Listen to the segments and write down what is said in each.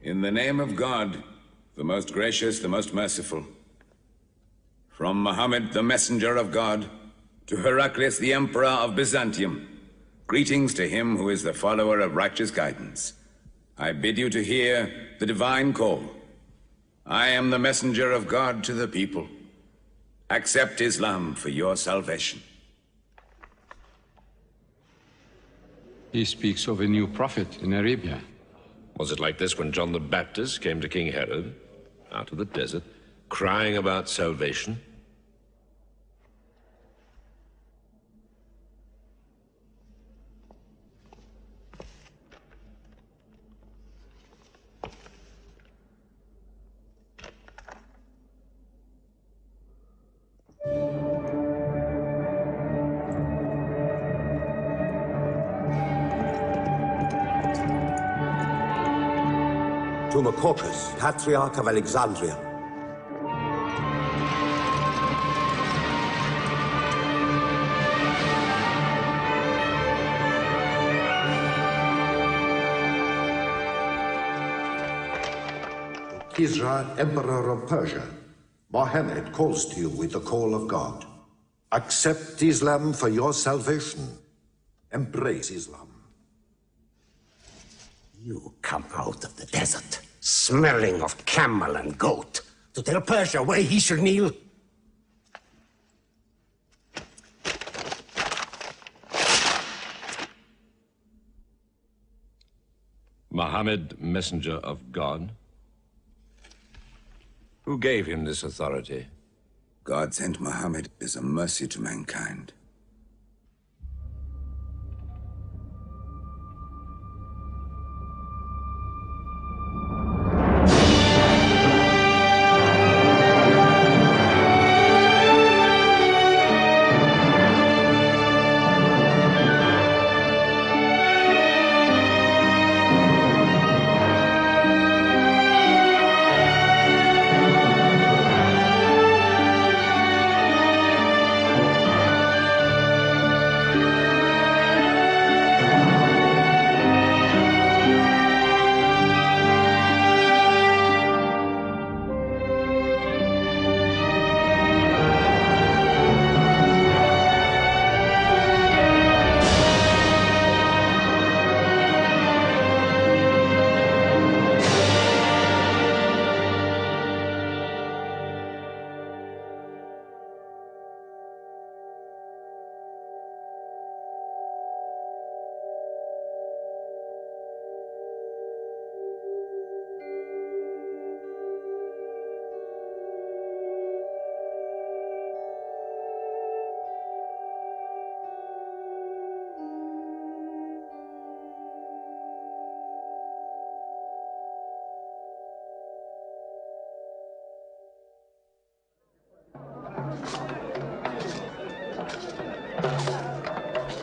In the name of God, the most gracious, the most merciful. From Muhammad, the messenger of God, to Heraclius, the emperor of Byzantium, greetings to him who is the follower of righteous guidance. I bid you to hear the divine call. I am the messenger of God to the people. Accept Islam for your salvation. He speaks of a new prophet in Arabia. Was it like this when John the Baptist came to King Herod, out of the desert, crying about salvation? To Macocus, Patriarch of Alexandria. Kisra, Emperor of Persia, Mohammed calls to you with the call of God. Accept Islam for your salvation. Embrace Islam. You come out of the desert, smelling of camel and goat, to tell Persia where he should kneel? Muhammad, messenger of God? Who gave him this authority? God sent Muhammad as a mercy to mankind.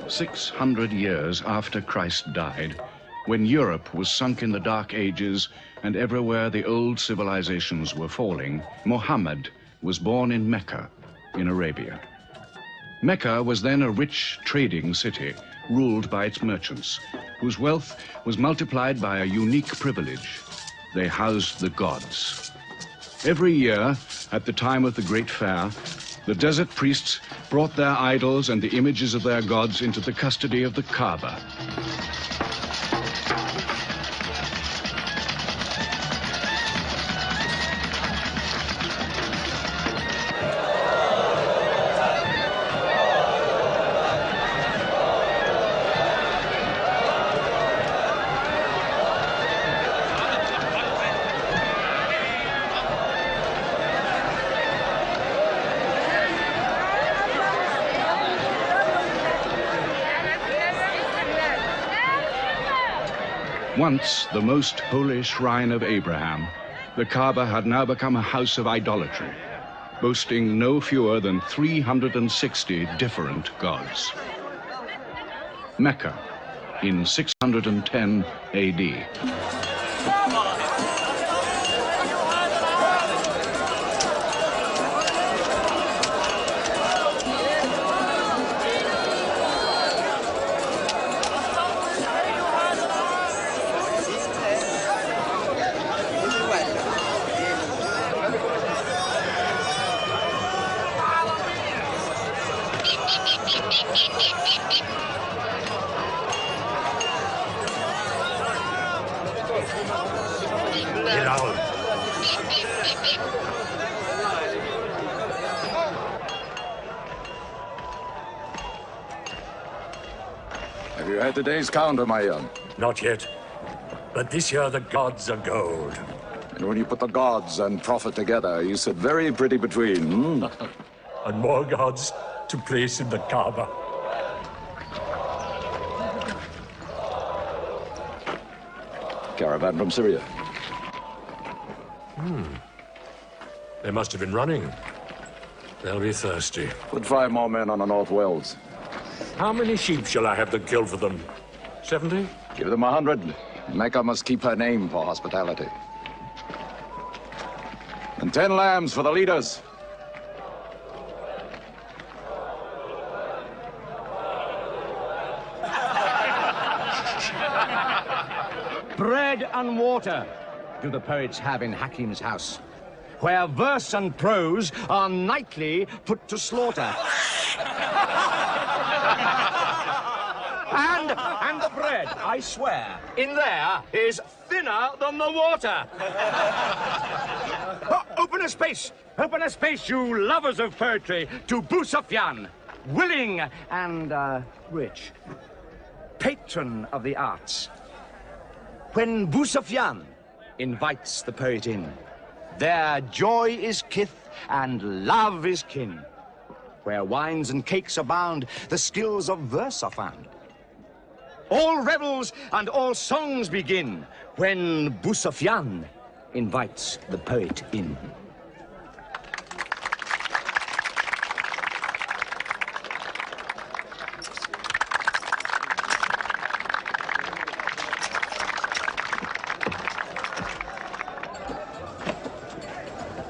"600 years after Christ died, when Europe was sunk in the Dark Ages and everywhere the old civilizations were falling, Muhammad was born in Mecca, in Arabia. Mecca was then a rich trading city ruled by its merchants, whose wealth was multiplied by a unique privilege. They housed the gods. Every year, at the time of the Great Fair, the desert priests brought their idols and the images of their gods into the custody of the Kaaba. Once the most holy shrine of Abraham, the Kaaba had now become a house of idolatry, boasting no fewer than 360 different gods. Mecca, in 610 AD. Bilal. Have you had today's counter, my young? Not yet. But this year the gods are gold. And when you put the gods and prophet together, you sit very pretty between, hmm? And more gods to place in the Kaaba. Caravan from Syria. They must have been running. They'll be thirsty. Put 5 more men on the North Wells. How many sheep shall I have to kill for them? 70? Give them 100. Mecca must keep her name for hospitality. And 10 lambs for the leaders. Bread and water do the poets have in Hakim's house, where verse and prose are nightly put to slaughter. And the bread, I swear, in there is thinner than the water. Oh, open a space, you lovers of poetry, to Abu Sufyan, willing and rich, patron of the arts. When Abu Sufyan invites the poet in, their joy is kith and love is kin. Where wines and cakes abound, the skills of verse are found. All revels and all songs begin when Abu Sufyan invites the poet in.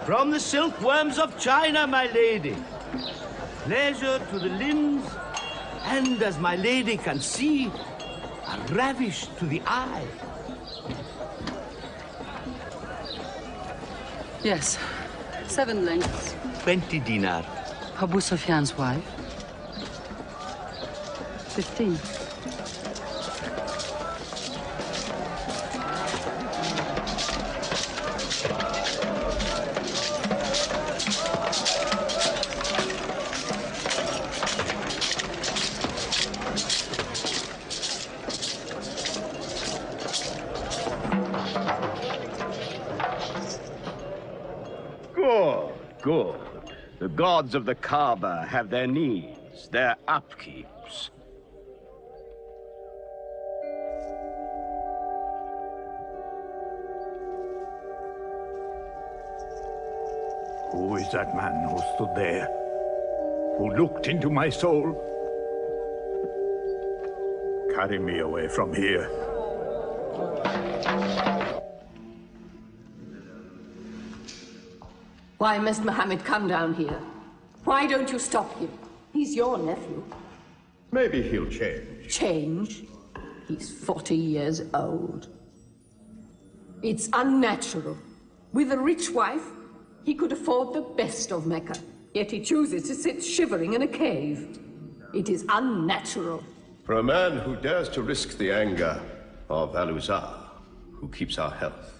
From the silkworms of China, my lady. Pleasure to the limbs, and as my lady can see, a ravish to the eye. Yes, 7 lengths. 20 dinar. Abu Sufyan's wife. 15. Good. The gods of the Kaaba have their needs, their upkeeps. Who is that man who stood there? Who looked into my soul? Carry me away from here. Why must Muhammad come down here? Why don't you stop him? He's your nephew. Maybe he'll change. Change? He's 40 years old. It's unnatural. With a rich wife, he could afford the best of Mecca. Yet he chooses to sit shivering in a cave. It is unnatural. For a man who dares to risk the anger of Al-Uzza, who keeps our health,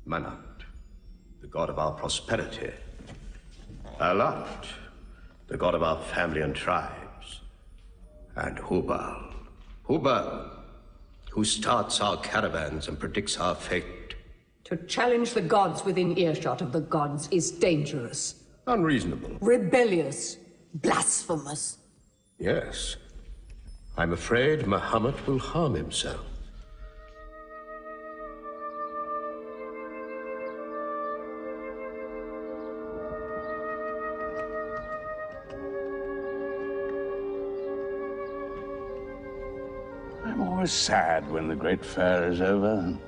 Manat, the god of our prosperity, Alat, the god of our family and tribes, and Hubal, who starts our caravans and predicts our fate. To challenge the gods within earshot of the gods is dangerous. Unreasonable. Rebellious. Blasphemous. Yes. I'm afraid Muhammad will harm himself. I'm always sad when the great fair is over.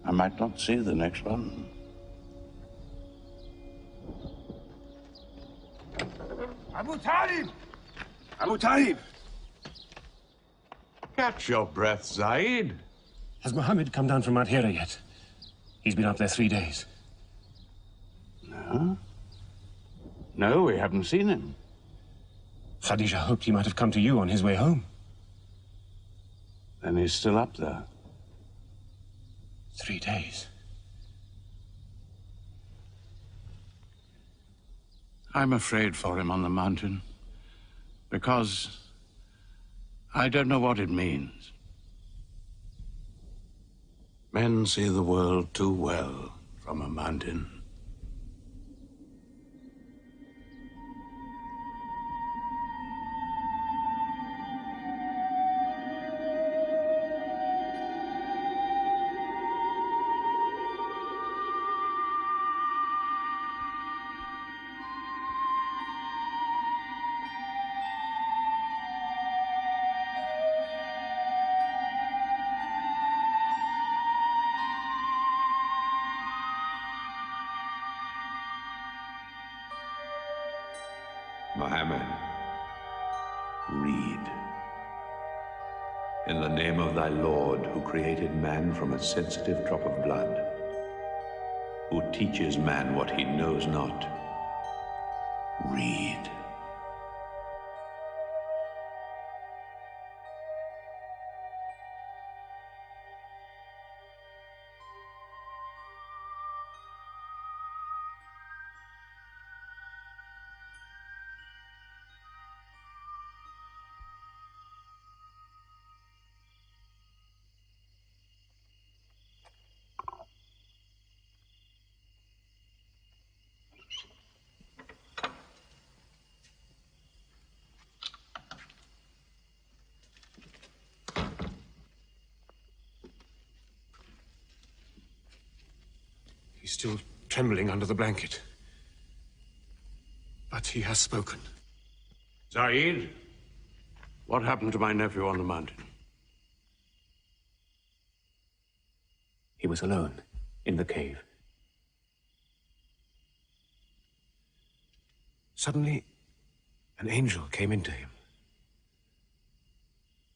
I might not see the next one. Abu Talib! Abu Talib! Catch your breath, Zayd. Has Muhammad come down from Mount Hira yet? He's been up there 3 days. No? No, we haven't seen him. Khadija hoped he might have come to you on his way home. Then he's still up there. 3 days. I'm afraid for him on the mountain, because I don't know what it means. Men see the world too well from a mountain. Mohammed, read. In the name of thy Lord, who created man from a sensitive drop of blood, who teaches man what he knows not, read. He's still trembling under the blanket. But he has spoken. Zayd, what happened to my nephew on the mountain? He was alone in the cave. Suddenly, an angel came into him.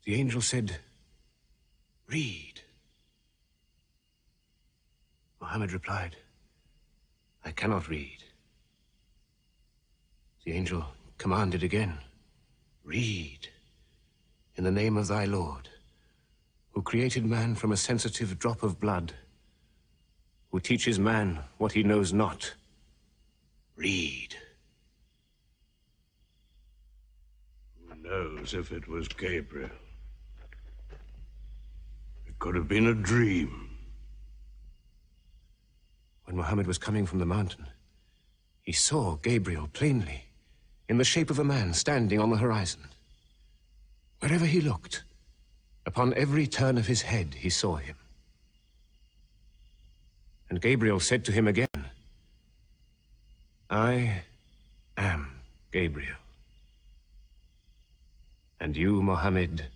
The angel said, "Read." Mohammed replied, "I cannot read." The angel commanded again, "Read, in the name of thy Lord, who created man from a sensitive drop of blood, who teaches man what he knows not. Read." Who knows if it was Gabriel? It could have been a dream. When Mohammed was coming from the mountain, he saw Gabriel plainly, in the shape of a man standing on the horizon. Wherever he looked, upon every turn of his head, he saw him. And Gabriel said to him again, "I am Gabriel. And you, Mohammed,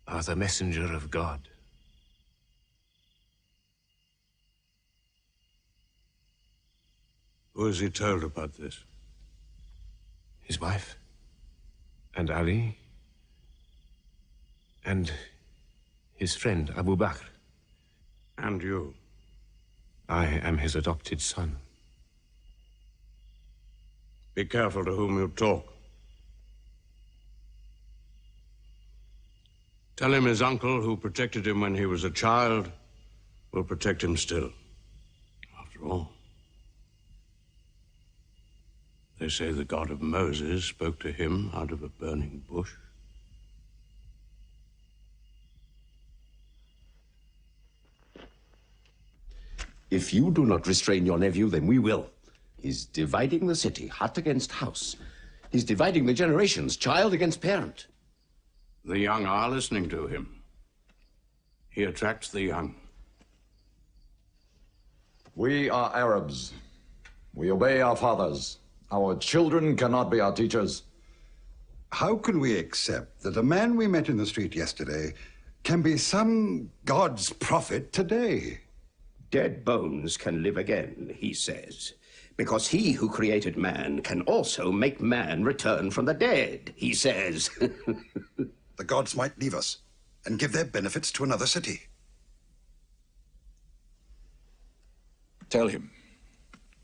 are the messenger of God." Who has he told about this? His wife, and Ali, and his friend Abu Bakr. And you? I am his adopted son. Be careful to whom you talk. Tell him his uncle, who protected him when he was a child, will protect him still. After all, they say the God of Moses spoke to him out of a burning bush. If you do not restrain your nephew, then we will. He's dividing the city, hut against house. He's dividing the generations, child against parent. The young are listening to him. He attracts the young. We are Arabs. We obey our fathers. Our children cannot be our teachers. How can we accept that a man we met in the street yesterday can be some God's prophet today? Dead bones can live again, he says, because he who created man can also make man return from the dead, he says. The gods might leave us and give their benefits to another city. Tell him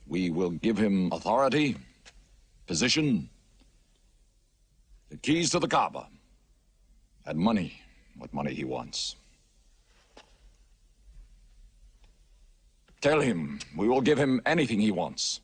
we will give him authority, position, keys to the Kaaba. And money, what money he wants. Tell him we will give him anything he wants.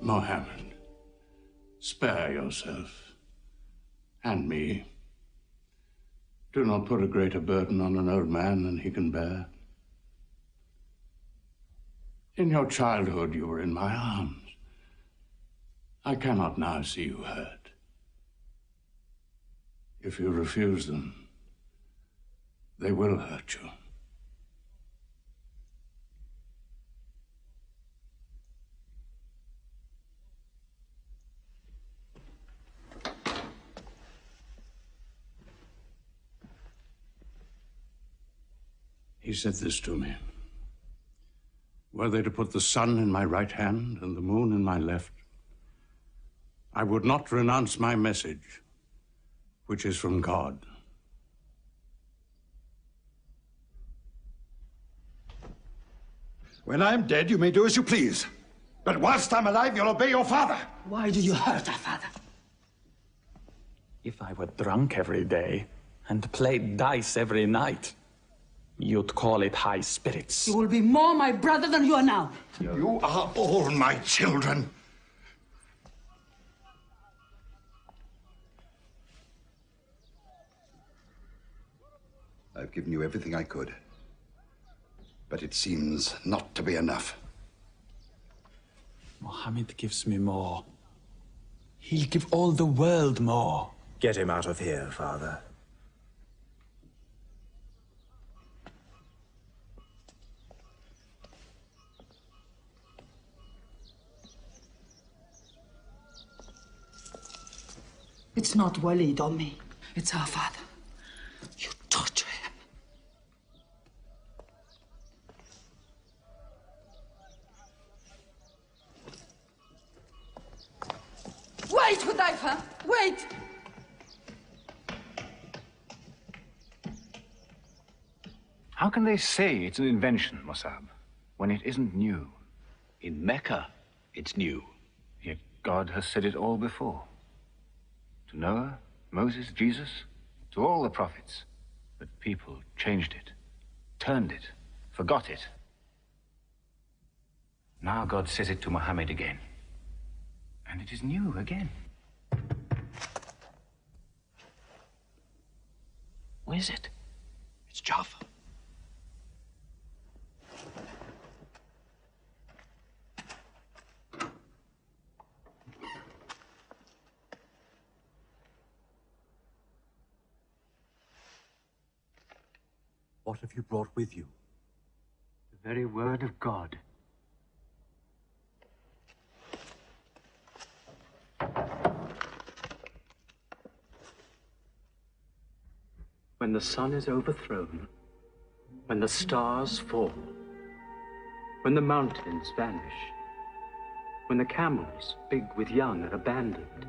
Mohammed, spare yourself, and me. Do not put a greater burden on an old man than he can bear. In your childhood, you were in my arms. I cannot now see you hurt. If you refuse them, they will hurt you. He said this to me. Were they to put the sun in my right hand and the moon in my left, I would not renounce my message, which is from God. When I'm dead, you may do as you please. But whilst I'm alive, you'll obey your father. Why do you hurt our father? If I were drunk every day and played dice every night, you'd call it high spirits. You will be more my brother than you are now. You are all my children. I've given you everything I could. But it seems not to be enough. Mohammed gives me more. He'll give all the world more. Get him out of here, Father. It's not Walid or me. It's our father. You torture him. Wait, Hudayfa! Wait! How can they say it's an invention, Musab, when it isn't new? In Mecca, it's new. Yet God has said it all before. To Noah, Moses, Jesus, to all the prophets. But people changed it, turned it, forgot it. Now God says it to Muhammad again. And it is new again. What is it? It's Jaffa. What have you brought with you? The very word of God. When the sun is overthrown, when the stars fall, when the mountains vanish, when the camels, big with young, are abandoned,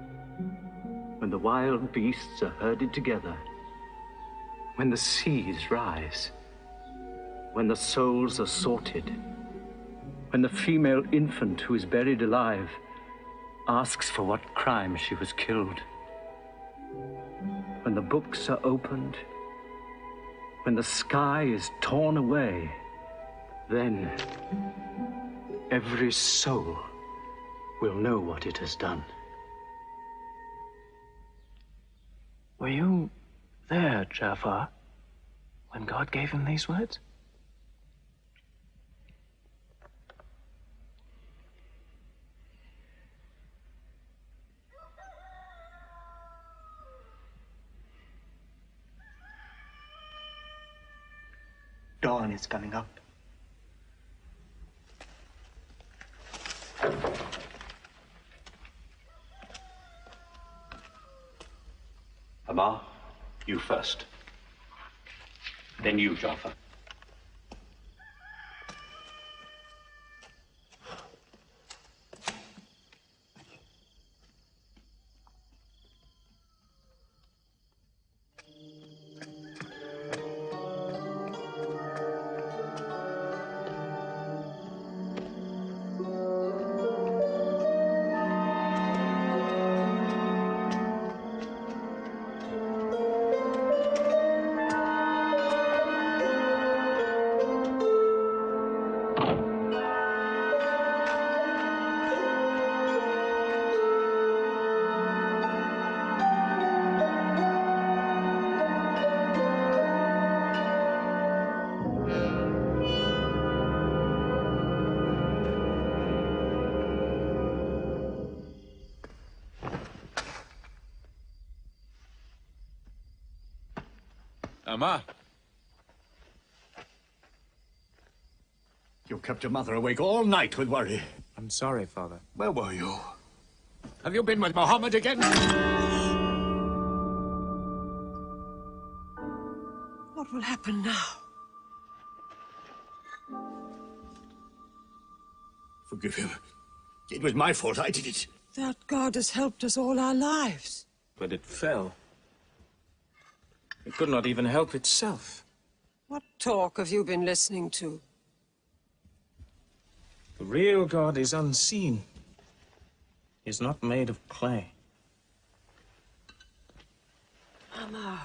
when the wild beasts are herded together, when the seas rise, when the souls are sorted, when the female infant who is buried alive asks for what crime she was killed, when the books are opened, when the sky is torn away, then every soul will know what it has done. Were you there, Jafar, when God gave him these words? Dawn is coming up. Amar, you first. Then you, Jafar. Amma. You kept your mother awake all night with worry. I'm sorry, Father. Where were you? Have you been with Muhammad again? What will happen now? Forgive him. It was my fault. I did it. That God has helped us all our lives. But it fell. It could not even help itself. What talk have you been listening to? The real God is unseen. He is not made of clay. Ammar,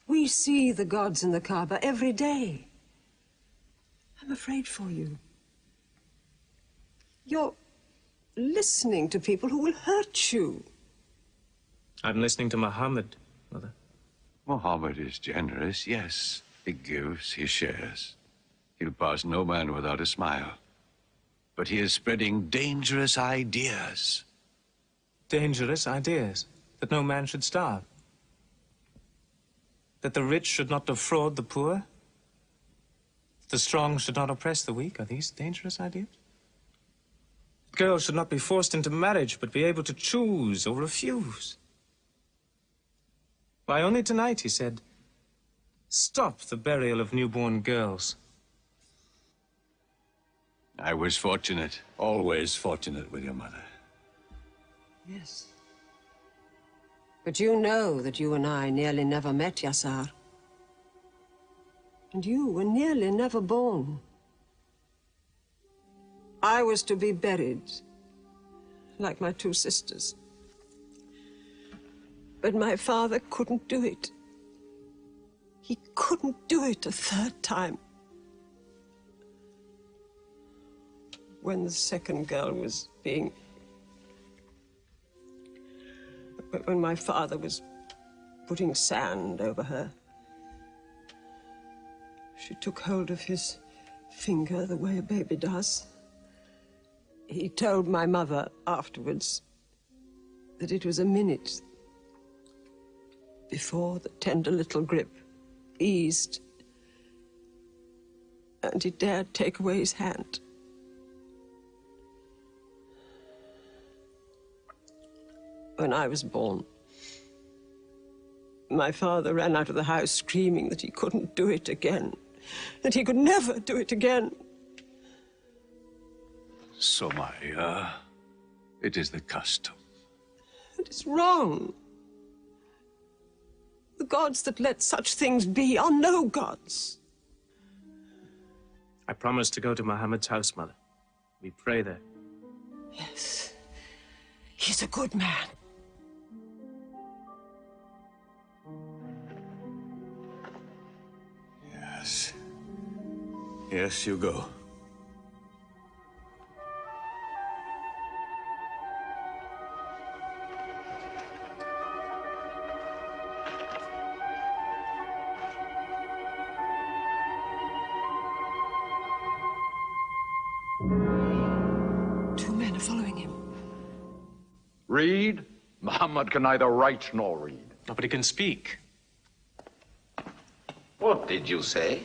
we see the gods in the Kaaba every day. I'm afraid for you. You're listening to people who will hurt you. I'm listening to Muhammad, Mother. Muhammad is generous, yes. He gives, he shares. He'll pass no man without a smile. But he is spreading dangerous ideas. Dangerous ideas? That no man should starve? That the rich should not defraud the poor? That the strong should not oppress the weak? Are these dangerous ideas? Girls should not be forced into marriage, but be able to choose or refuse. Why, only tonight he said, stop the burial of newborn girls. I was fortunate, always fortunate with your mother. Yes. But you know that you and I nearly never met, Yassar. And you were nearly never born. I was to be buried, like my two sisters. But my father couldn't do it. He couldn't do it a third time. When the second girl was being... When my father was putting sand over her, she took hold of his finger the way a baby does. He told my mother afterwards that it was a minute before the tender little grip eased and he dared take away his hand. When I was born, my father ran out of the house screaming that he couldn't do it again, that he could never do it again. So, Maria, it is the custom. It is wrong. The gods that let such things be are no gods. I promised to go to Muhammad's house, Mother. We pray there. Yes. He's a good man. Yes. Yes, you go. Read? Muhammad can neither write nor read. Nobody can speak. What did you say?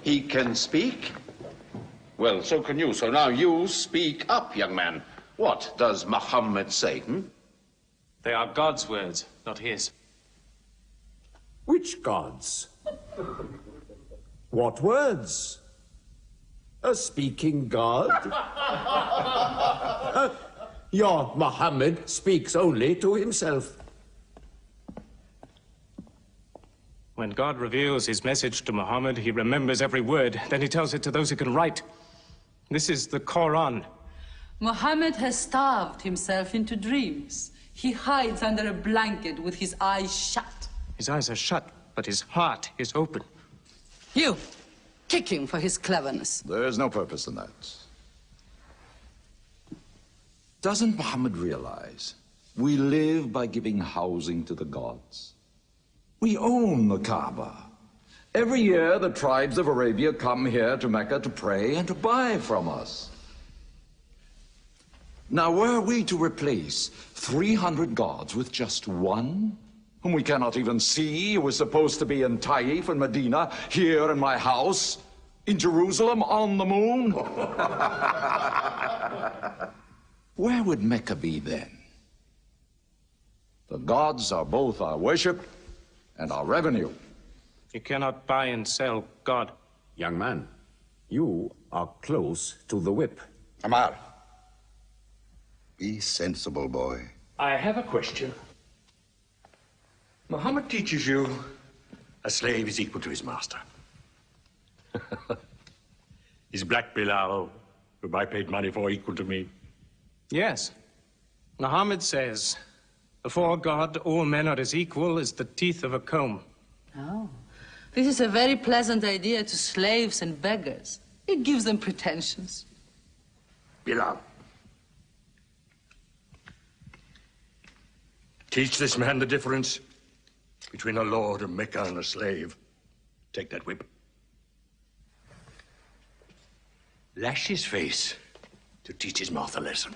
He can speak? Well, so can you. So now you speak up, young man. What does Muhammad say, They are God's words, not his. Which gods? What words? A speaking God? Your Muhammad speaks only to himself. When God reveals his message to Muhammad, he remembers every word. Then he tells it to those who can write. This is the Quran. Muhammad has starved himself into dreams. He hides under a blanket with his eyes shut. His eyes are shut, but his heart is open. You, kick him for his cleverness. There is no purpose in that. Doesn't Muhammad realize we live by giving housing to the gods? We own the Kaaba. Every year, the tribes of Arabia come here to Mecca to pray and to buy from us. Now, were we to replace 300 gods with just one, whom we cannot even see, who is supposed to be in Taif and Medina, here in my house, in Jerusalem, on the moon? Where would Mecca be then? The gods are both our worship and our revenue. You cannot buy and sell God. Young man, you are close to the whip. Amar, be sensible, boy. I have a question. Muhammad teaches you a slave is equal to his master. Is Black Bilal, whom I paid money for, equal to me? Yes. Muhammad says, before God, all men are as equal as the teeth of a comb. Oh, this is a very pleasant idea to slaves and beggars. It gives them pretensions. Bilal, teach this man the difference between a lord of Mecca and a slave. Take that whip. Lash his face to teach his mouth a lesson.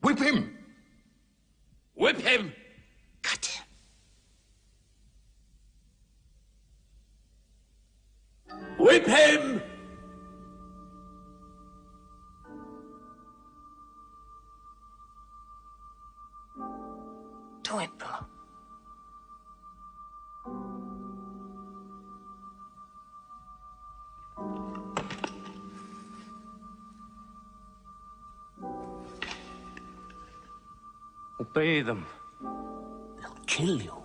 Whip him! Whip him! Cut him! Whip him! Do it, Bilal. Obey them. They'll kill you.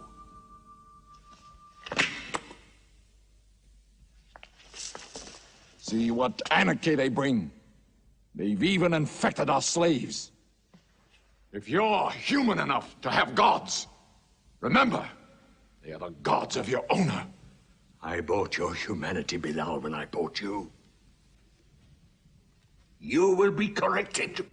See what anarchy they bring. They've even infected our slaves. If you're human enough to have gods, remember, they are the gods of your owner. I bought your humanity, Bilal, when I bought you. You will be corrected.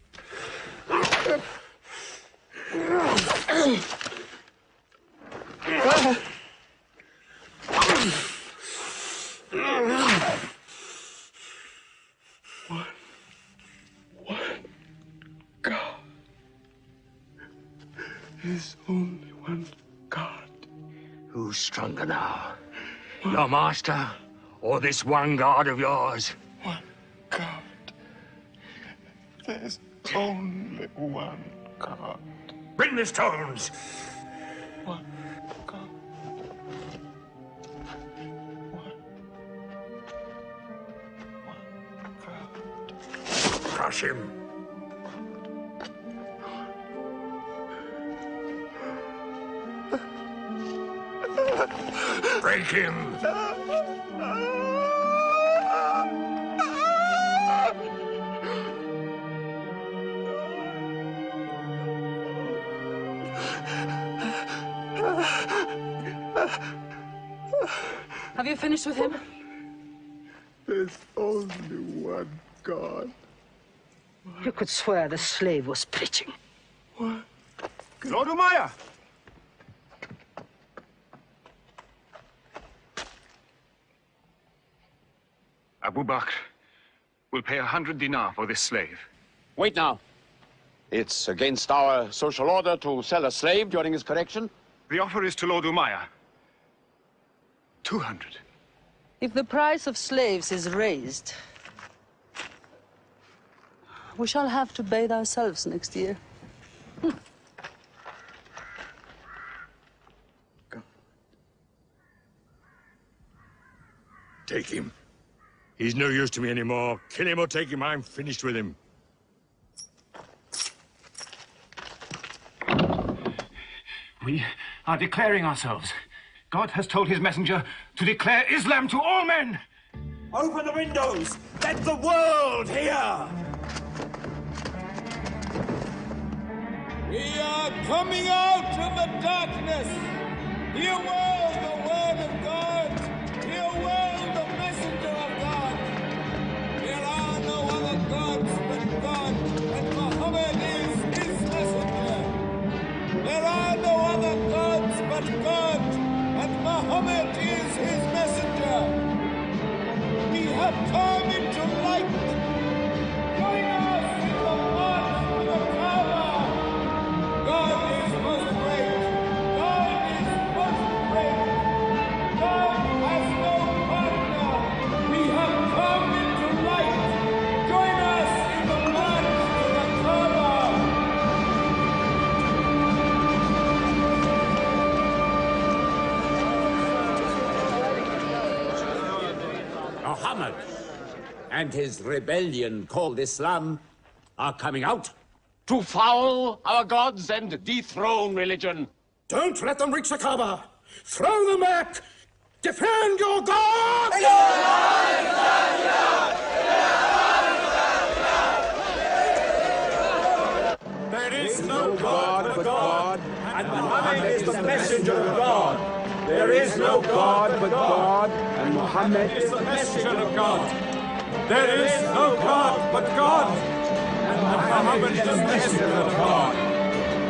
There's only one God. Who's stronger now? Your master, or this one God of yours? One God. There's only one God. Bring the stones! One God. One God. Crush him. Break him! Have you finished with him? There's only one God. You could swear the slave was preaching. What? Lord Umayyah! Abu Bakr will pay 100 dinar for this slave. Wait now. It's against our social order to sell a slave during his correction. The offer is to Lord Umayyah. 200. If the price of slaves is raised, we shall have to bathe ourselves next year. Take him. He's no use to me anymore. Kill him or take him. I'm finished with him. We are declaring ourselves. God has told his messenger to declare Islam to all men. Open the windows! Let the world hear! We are coming out of the darkness. Hear well the word of God. Hear well the messenger of God. There are no other gods but God, and Muhammad is his messenger. There are no other gods but God, and Muhammad is his messenger. He hath come into light Muhammad and his rebellion called Islam are coming out to foul our gods and dethrone religion. Don't let them reach the Kaaba. Throw them back. Defend your God! There is no God but God, and Muhammad is the messenger of God. There is no God but God, and Muhammad is the messenger of God. There is no God but God, and Muhammad is the messenger of God.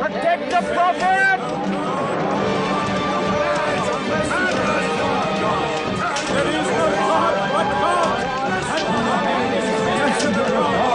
Protect the Prophet! There is no God but God, and Muhammad is the messenger of God.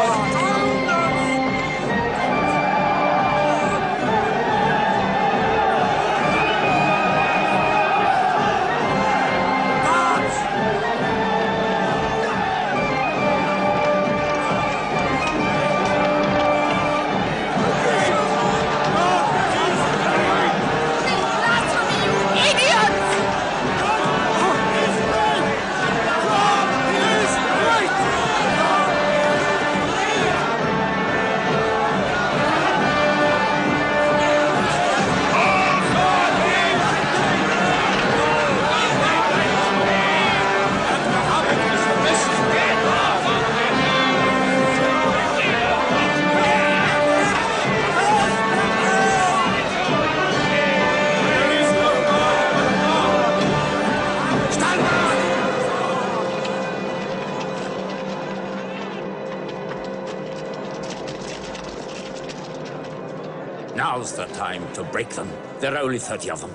Now's the time to break them. There are only 30 of them.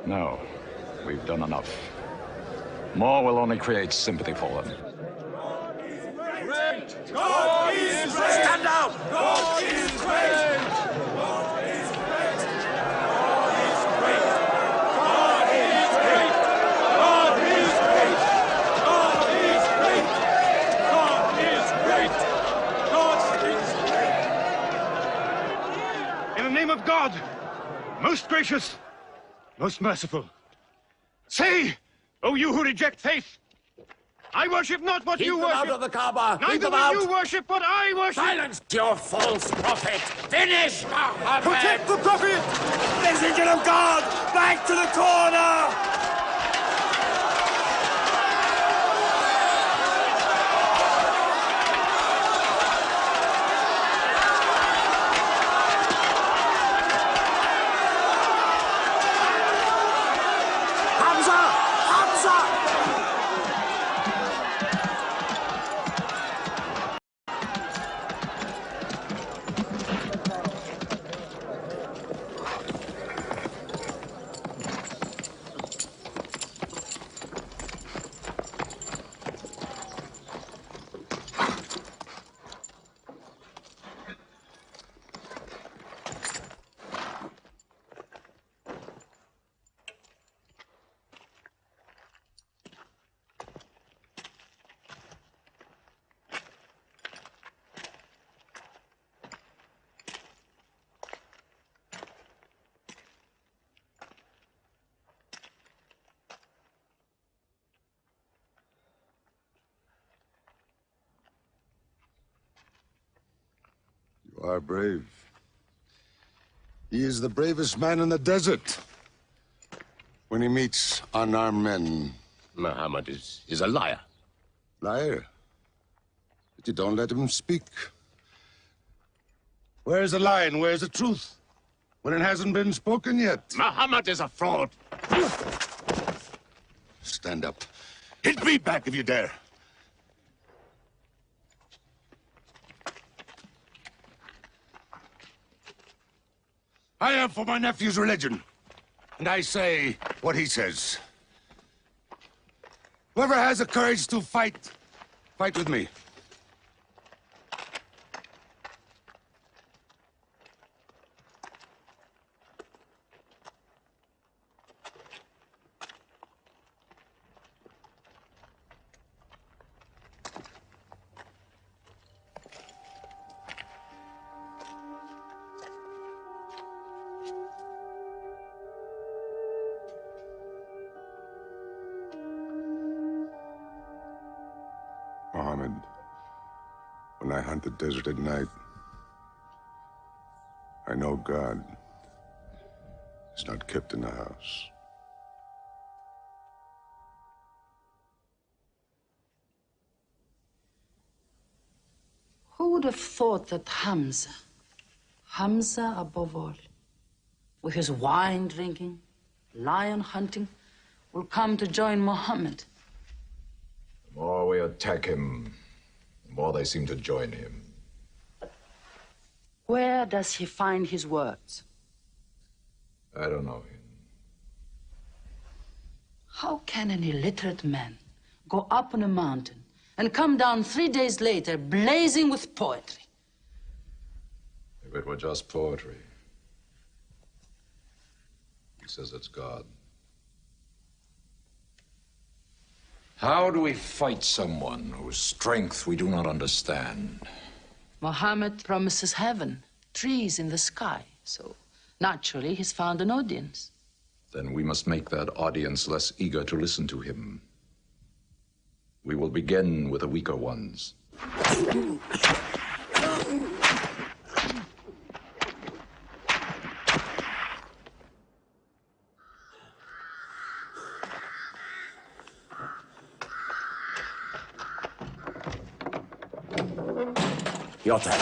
No, we've done enough. More will only create sympathy for them. God is great! Stand down! God is great! God is great! God is great! God is great! God is great! God is great! God is great! God is great! In the name of God, most gracious, most merciful, say, O you who reject faith, I worship not what you worship. Keep them out of the Kaaba! Neither Keep them will out! you worship what I worship. Silence your false prophet! Finish Muhammad! Protect the Prophet! Messenger of God! Back to the corner! You are brave. He is the bravest man in the desert. When he meets unarmed men... Muhammad is a liar. Liar? But you don't let him speak. Where's the lie and where's the truth? When it hasn't been spoken yet. Muhammad is a fraud. Stand up. Hit me back if you dare. I am for my nephew's religion, and I say what he says. Whoever has the courage to fight, fight with me. When I hunt the desert at night, I know God is not kept in the house. Who would have thought that Hamza above all, with his wine drinking, lion hunting, will come to join Muhammad? The more we attack him, the more they seem to join him. Where does he find his words? I don't know him. How can an illiterate man go up on a mountain and come down 3 days later blazing with poetry? If it were just poetry. He says it's God. How do we fight someone whose strength we do not understand? Muhammad promises heaven, trees in the sky, so naturally he's found an audience. Then we must make that audience less eager to listen to him. We will begin with the weaker ones. Your turn.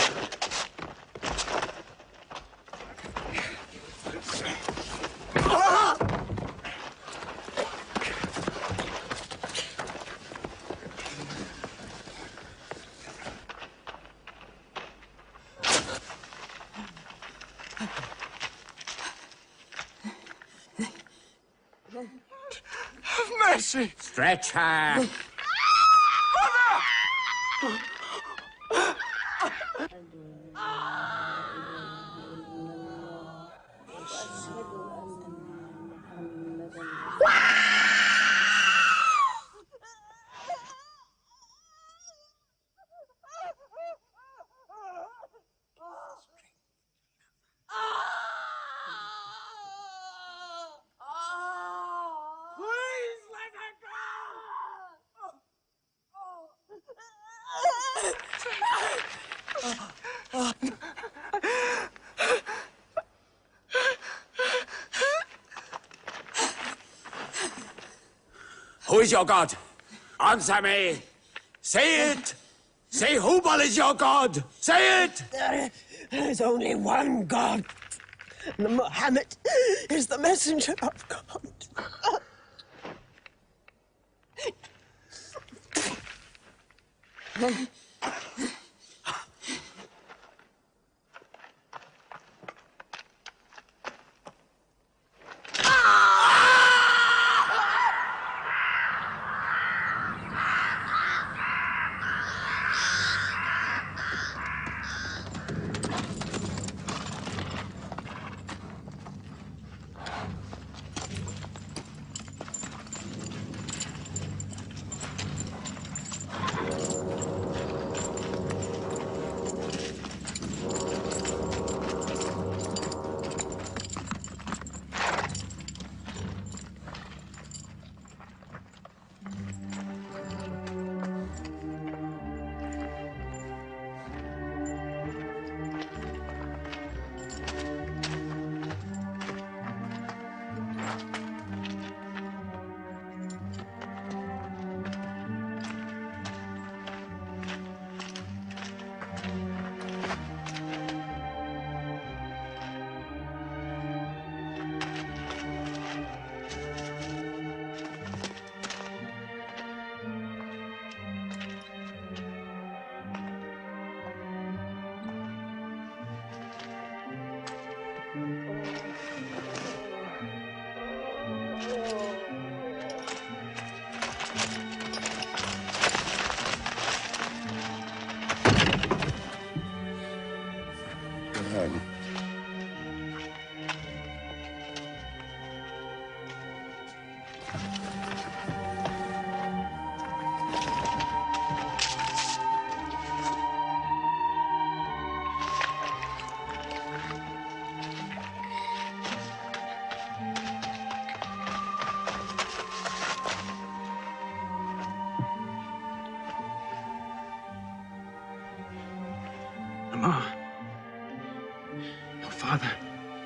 Have mercy! Stretch her! Please let her Who is your God? Answer me! Say it! Say Hubal is your God! Say it! There is only one God. And Muhammad is the messenger of God.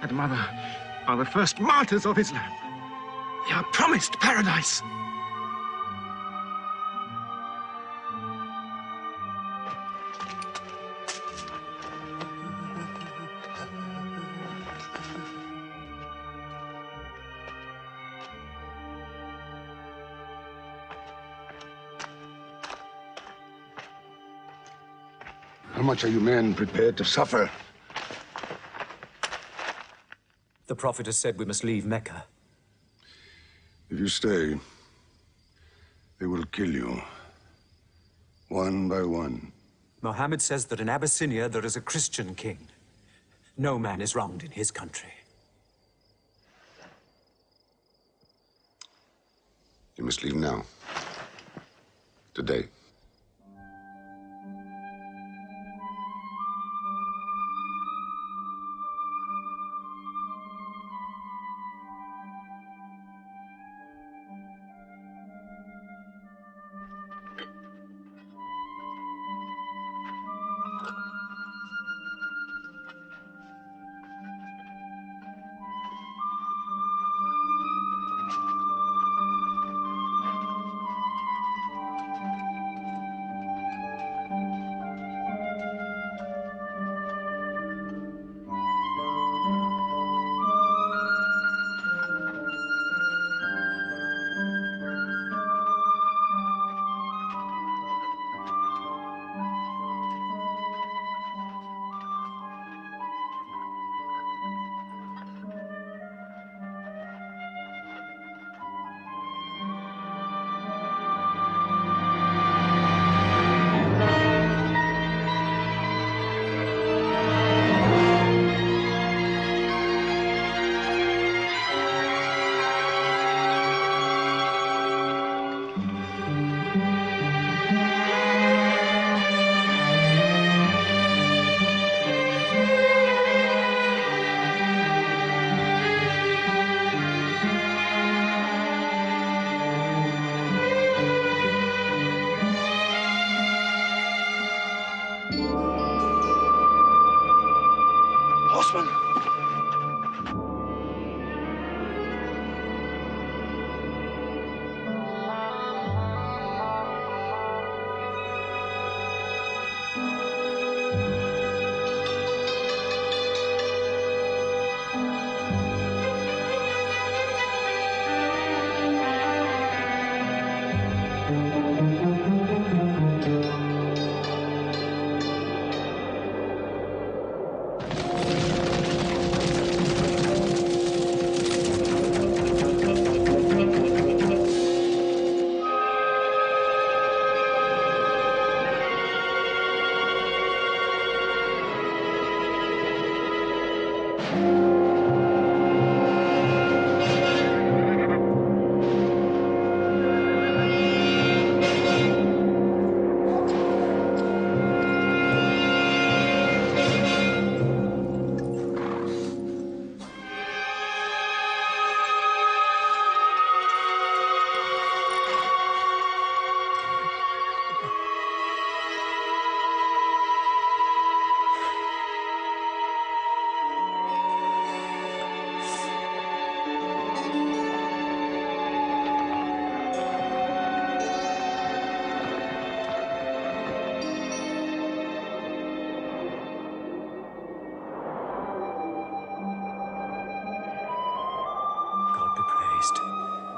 and Mother are the first martyrs of Islam. They are promised paradise. How much are you men prepared to suffer? The Prophet has said we must leave Mecca. If you stay, they will kill you. One by one. Mohammed says that in Abyssinia there is a Christian king. No man is wronged in his country. You must leave now. Today. Horseman!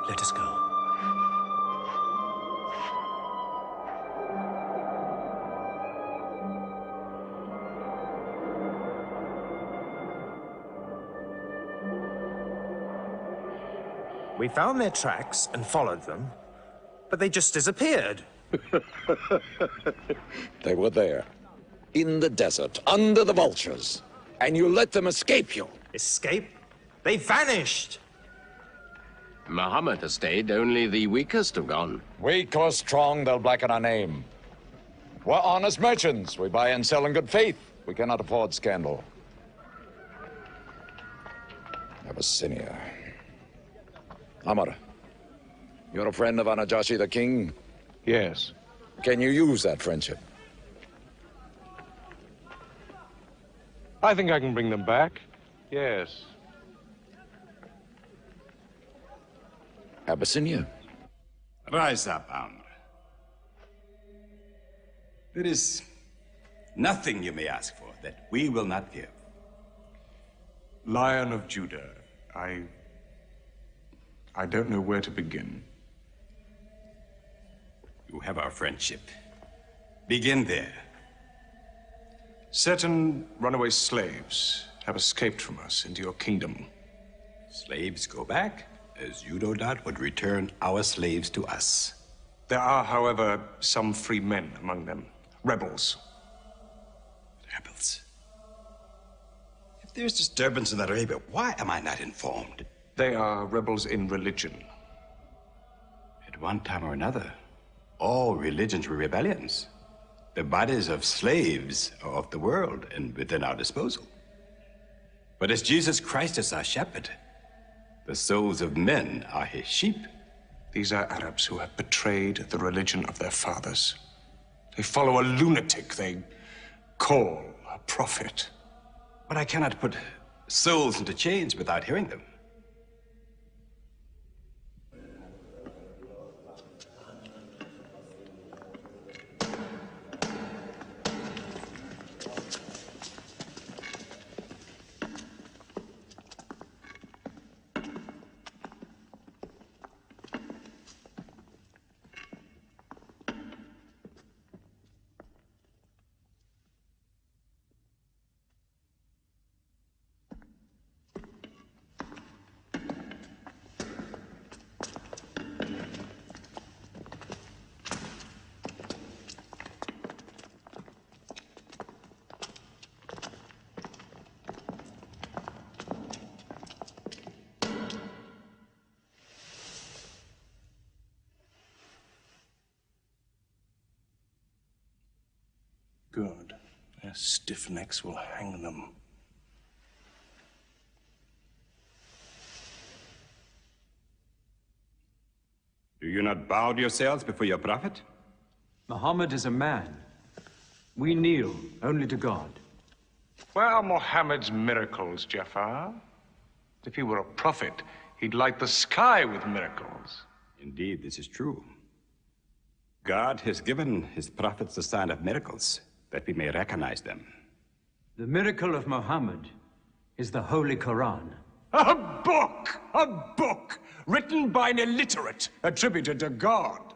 Let us go. We found their tracks and followed them, but they just disappeared. They were there, in the desert, under the vultures, and you let them escape you. Escape? They vanished! Muhammad has stayed, only the weakest have gone. Weak or strong, they'll blacken our name. We're honest merchants. We buy and sell in good faith. We cannot afford scandal. Abyssinia. Amr, you're a friend of Anajashi the king? Yes. Can you use that friendship? I think I can bring them back. Yes. Abyssinia. Rise up, Amr. There is nothing you may ask for that we will not give. Lion of Judah, I don't know where to begin. You have our friendship. Begin there. Certain runaway slaves have escaped from us into your kingdom. Slaves go back, as you no doubt would return our slaves to us. There are, however, some free men among them. Rebels. Rebels? If there's disturbance in Arabia, why am I not informed? They are rebels in religion. At one time or another, all religions were rebellions. The bodies of slaves are of the world and within our disposal. But as Jesus Christ is our shepherd, the souls of men are his sheep. These are Arabs who have betrayed the religion of their fathers. They follow a lunatic they call a prophet. But I cannot put souls into chains without hearing them. Good. Their stiff necks will hang them. Do you not bow yourselves before your prophet? Muhammad is a man. We kneel only to God. Where are Muhammad's miracles, Jafar? If he were a prophet, he'd light the sky with miracles. Indeed, this is true. God has given his prophets the sign of miracles, that we may recognize them. The miracle of Muhammad is the Holy Quran. A book! A book! Written by an illiterate, attributed to God.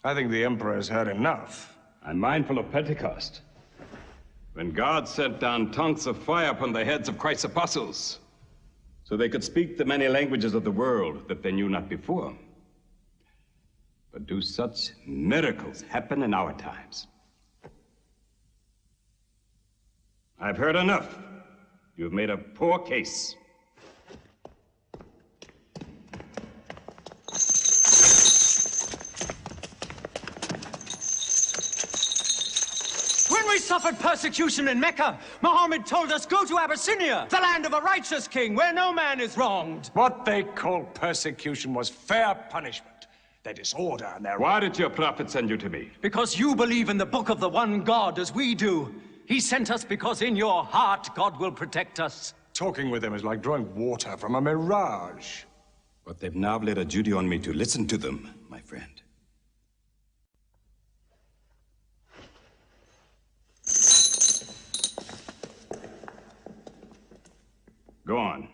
I think the Emperor has heard enough. I'm mindful of Pentecost, when God sent down tongues of fire upon the heads of Christ's apostles, so they could speak the many languages of the world that they knew not before. But do such miracles happen in our times? I've heard enough. You've made a poor case. When we suffered persecution in Mecca, Muhammad told us, go to Abyssinia, the land of a righteous king, where no man is wronged. What they called persecution was fair punishment. Their disorder and their... Why did your prophet send you to me? Because you believe in the book of the one God as we do. He sent us because in your heart God will protect us. Talking with them is like drawing water from a mirage. But they've now laid a duty on me to listen to them, my friend. Go on.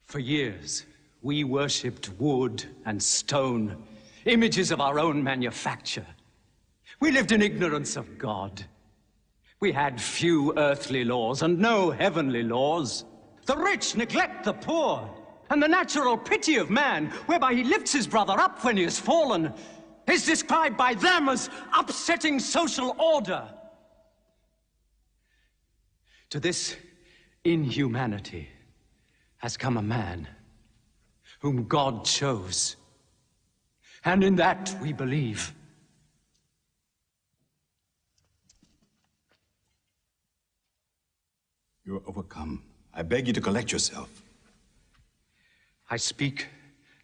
For years, we worshipped wood and stone, images of our own manufacture. We lived in ignorance of God. We had few earthly laws and no heavenly laws. The rich neglect the poor, and the natural pity of man, whereby he lifts his brother up when he has fallen, is described by them as upsetting social order. To this inhumanity has come a man whom God chose. And in that we believe. You are overcome. I beg you to collect yourself. I speak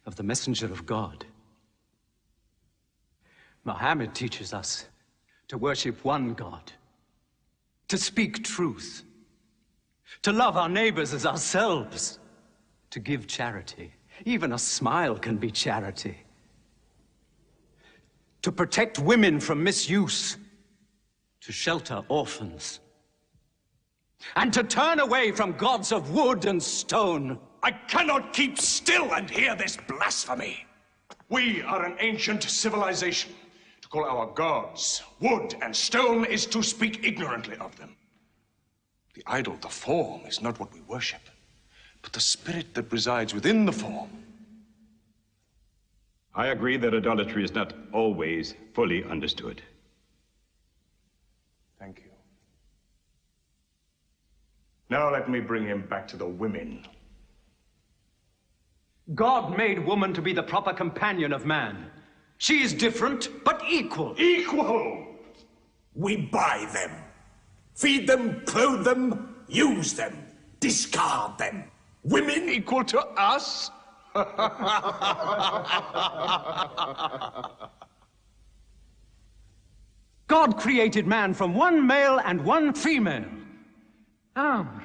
of the messenger of God. Muhammad teaches us to worship one God, to speak truth, to love our neighbors as ourselves, to give charity. Even a smile can be charity. To protect women from misuse, to shelter orphans, and to turn away from gods of wood and stone. I cannot keep still and hear this blasphemy. We are an ancient civilization. To call our gods wood and stone is to speak ignorantly of them. The idol, the form, is not what we worship, but the spirit that resides within the form. I agree that idolatry is not always fully understood. Thank you. Now let me bring him back to the women. God made woman to be the proper companion of man. She is different, but equal. Equal! We buy them. Feed them, clothe them, use them, discard them. Women equal to us? God created man from one male and one female. Amr,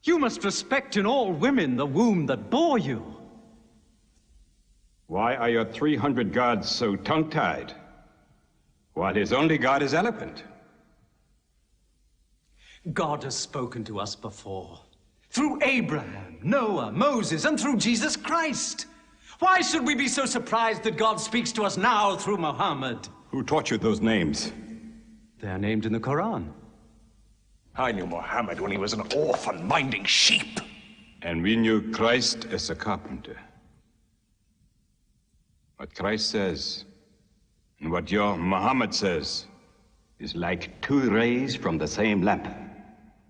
you must respect in all women the womb that bore you. Why are your 300 gods so tongue-tied, while his only god is eloquent? God has spoken to us before, through Abraham, Noah, Moses, and through Jesus Christ. Why should we be so surprised that God speaks to us now through Muhammad? Who taught you those names? They are named in the Quran. I knew Muhammad when he was an orphan minding sheep. And we knew Christ as a carpenter. What Christ says and what your Muhammad says is like two rays from the same lamp.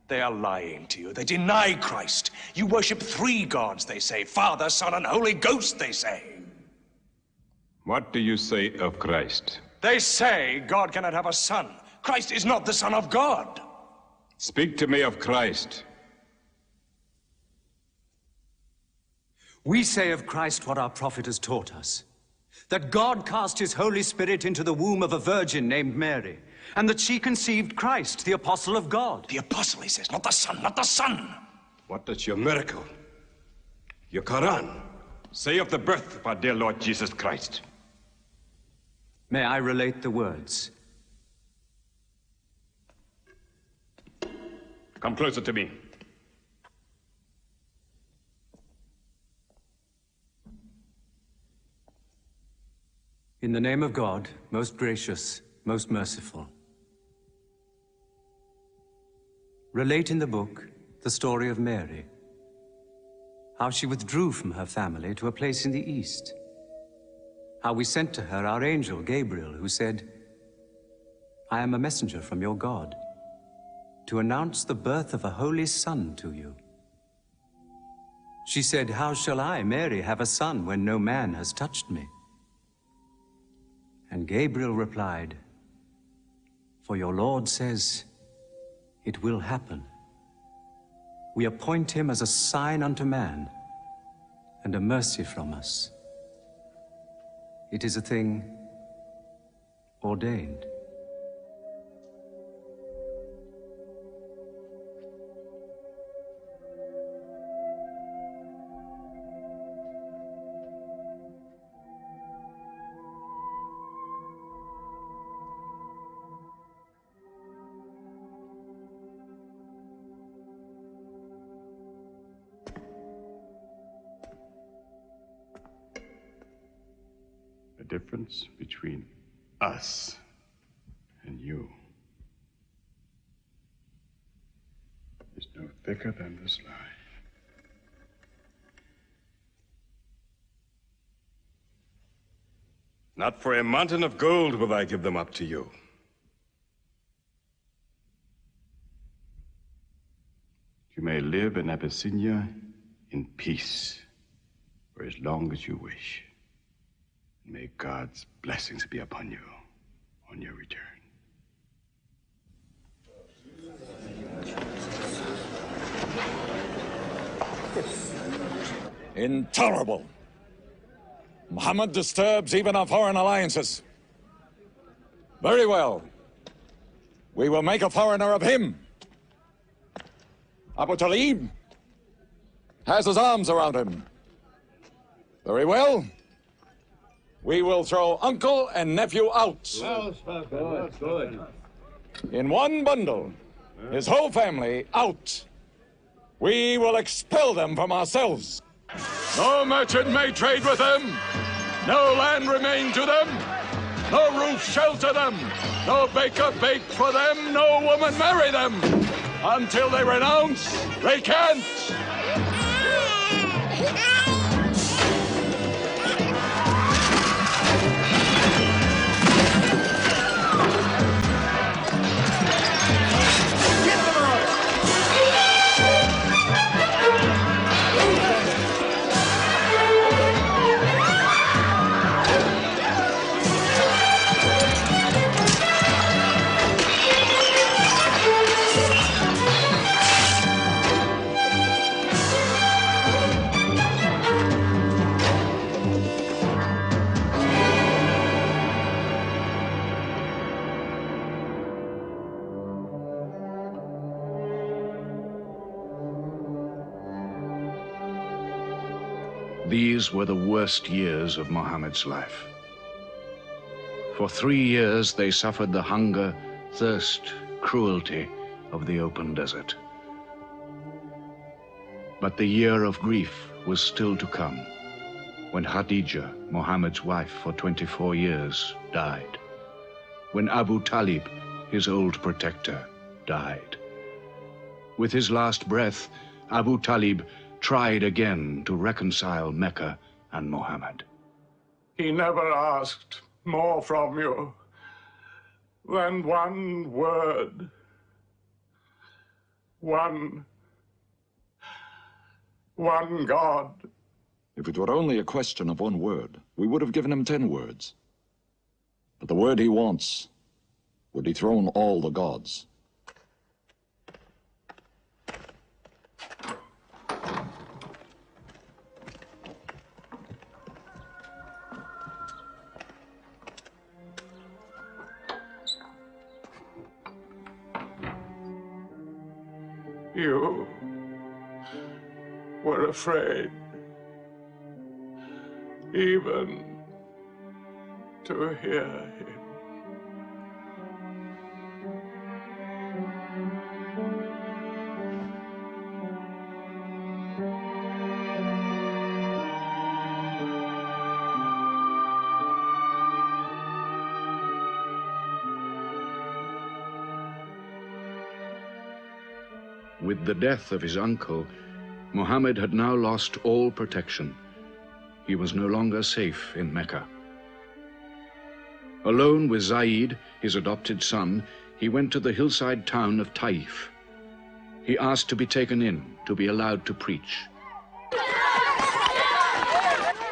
They are lying to you. They deny Christ. You worship 3 gods, they say. Father, Son, and Holy Ghost, they say. What do you say of Christ? They say God cannot have a son. Christ is not the Son of God. Speak to me of Christ. We say of Christ what our prophet has taught us. That God cast his Holy Spirit into the womb of a virgin named Mary, and that she conceived Christ, the apostle of God. The apostle, he says, not the son, not the son. What does your miracle, your Quran, say of the birth of our dear Lord Jesus Christ? May I relate the words? Come closer to me. In the name of God, most gracious, most merciful. Relate in the book the story of Mary, how she withdrew from her family to a place in the east, how we sent to her our angel Gabriel, who said, I am a messenger from your God, to announce the birth of a holy son to you. She said, how shall I, Mary, have a son when no man has touched me? And Gabriel replied, for your Lord says, it will happen. We appoint him as a sign unto man, and a mercy from us. It is a thing ordained. The difference between us and you is no thicker than this lie. Not for a mountain of gold will I give them up to you. You may live in Abyssinia in peace for as long as you wish. May God's blessings be upon you on your return. Intolerable. Muhammad disturbs even our foreign alliances. Very well. We will make a foreigner of him. Abu-Talib has his arms around him. Very well. We will throw uncle and nephew out. Good. In one bundle. His whole family out. We will expel them from ourselves. No merchant may trade with them. No land remain to them. No roof shelter them. No baker bake for them. No woman marry them. Until they renounce, they can't. These were the worst years of Muhammad's life. For 3 years they suffered the hunger, thirst, cruelty of the open desert. But the year of grief was still to come, when Khadija, Muhammad's wife for 24 years, died. When Abu Talib, his old protector, died. With his last breath, Abu Talib tried again to reconcile Mecca and Muhammad. He never asked more from you than one word. One God. If it were only a question of one word, we would have given him 10 words. But the word he wants would dethrone all the gods. You were afraid even to hear him. With the death of his uncle, Muhammad had now lost all protection. He was no longer safe in Mecca. Alone with Zayd, his adopted son, he went to the hillside town of Taif. He asked to be taken in, to be allowed to preach.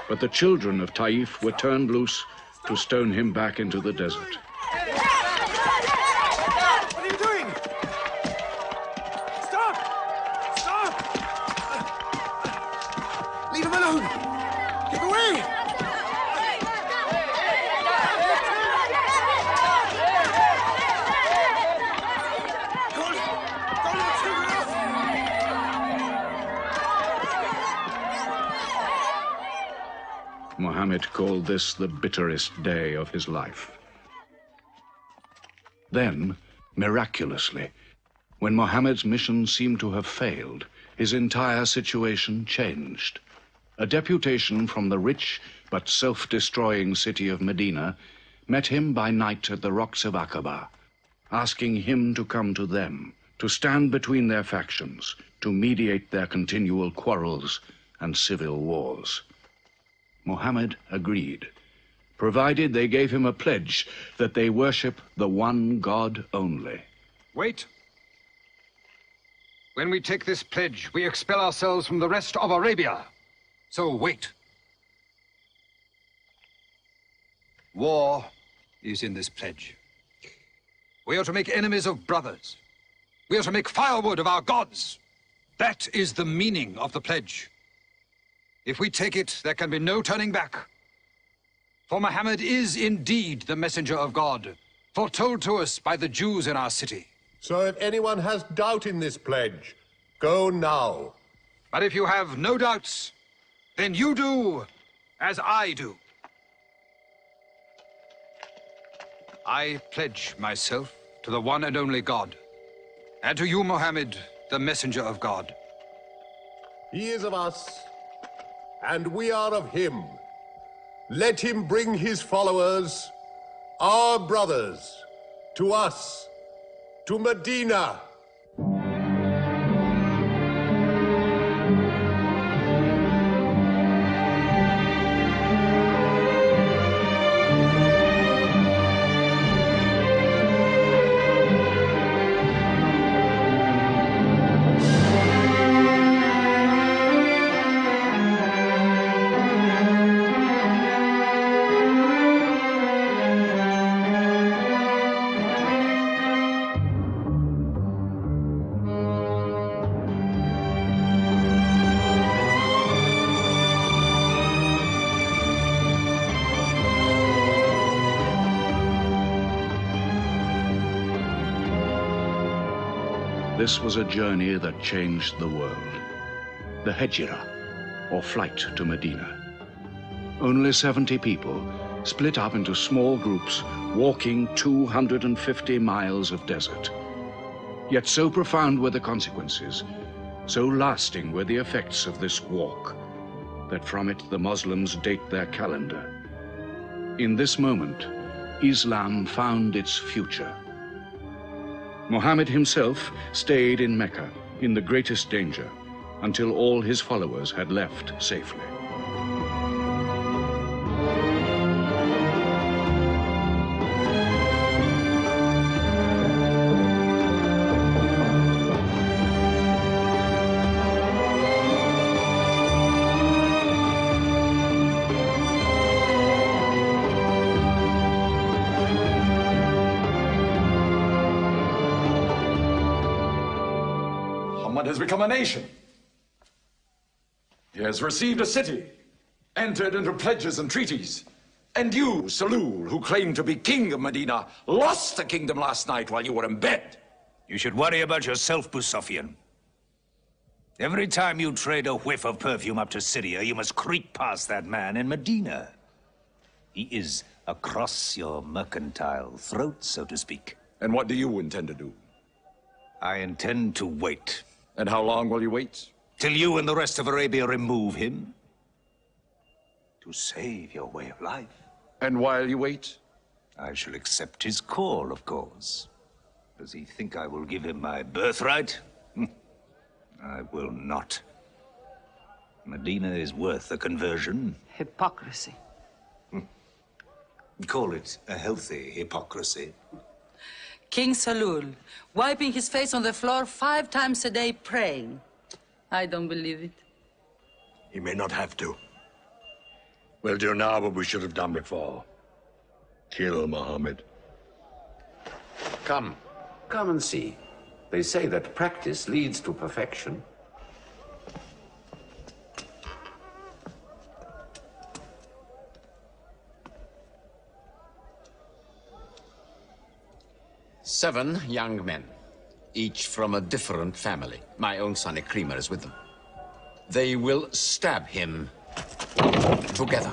But the children of Taif were turned loose to stone him back into the desert. What are you doing? Stop! Stop! Leave him alone! Get away! Muhammad called this the bitterest day of his life. Then, miraculously, when Muhammad's mission seemed to have failed, his entire situation changed. A deputation from the rich but self-destroying city of Medina met him by night at the rocks of Aqaba, asking him to come to them, to stand between their factions, to mediate their continual quarrels and civil wars. Muhammad agreed, provided they gave him a pledge that they worship the one God only. Wait. When we take this pledge, we expel ourselves from the rest of Arabia. So wait. War is in this pledge. We are to make enemies of brothers. We are to make firewood of our gods. That is the meaning of the pledge. If we take it, there can be no turning back. For Muhammad is indeed the messenger of God, foretold to us by the Jews in our city. So if anyone has doubt in this pledge, Go now. But if you have no doubts, then you do as I do. I pledge myself to the one and only God, and to you, Mohammed, the messenger of God. He is of us, and we are of him. Let him bring his followers, our brothers, to us, to Medina. This was a journey that changed the world. The Hejira, or flight to Medina. Only 70 people, split up into small groups, walking 250 miles of desert. Yet so profound were the consequences, so lasting were the effects of this walk, that from it the Muslims date their calendar. In this moment, Islam found its future. Muhammad himself stayed in Mecca in the greatest danger until all his followers had left safely. Muhammad has become a nation. He has received a city, entered into pledges and treaties. And you, Salul, who claimed to be king of Medina, lost the kingdom last night while you were in bed. You should worry about yourself, Busafian. Every time you trade a whiff of perfume up to Syria, you must creep past that man in Medina. He is across your mercantile throat, so to speak. And what do you intend to do? I intend to wait. And how long will you wait? Till you and the rest of Arabia remove him. To save your way of life. And while you wait? I shall accept his call, of course. Does he think I will give him my birthright? I will not. Medina is worth a conversion. Hypocrisy. Call it a healthy hypocrisy. King Salul, wiping his face on the floor 5 times a day, praying. I don't believe it. He may not have to. We'll do now what we should have done before. Kill Muhammad. Come and see. They say that practice leads to perfection. Seven young men, each from a different family. My own son Ikrimah is with them. They will stab him together.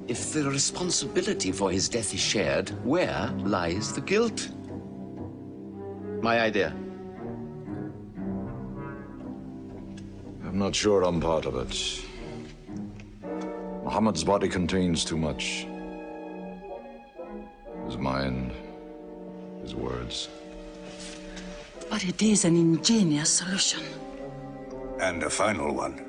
If the responsibility for his death is shared, where lies the guilt? My idea. I'm not sure I'm part of it. Muhammad's body contains too much. His mind, his words. But it is an ingenious solution. And a final one.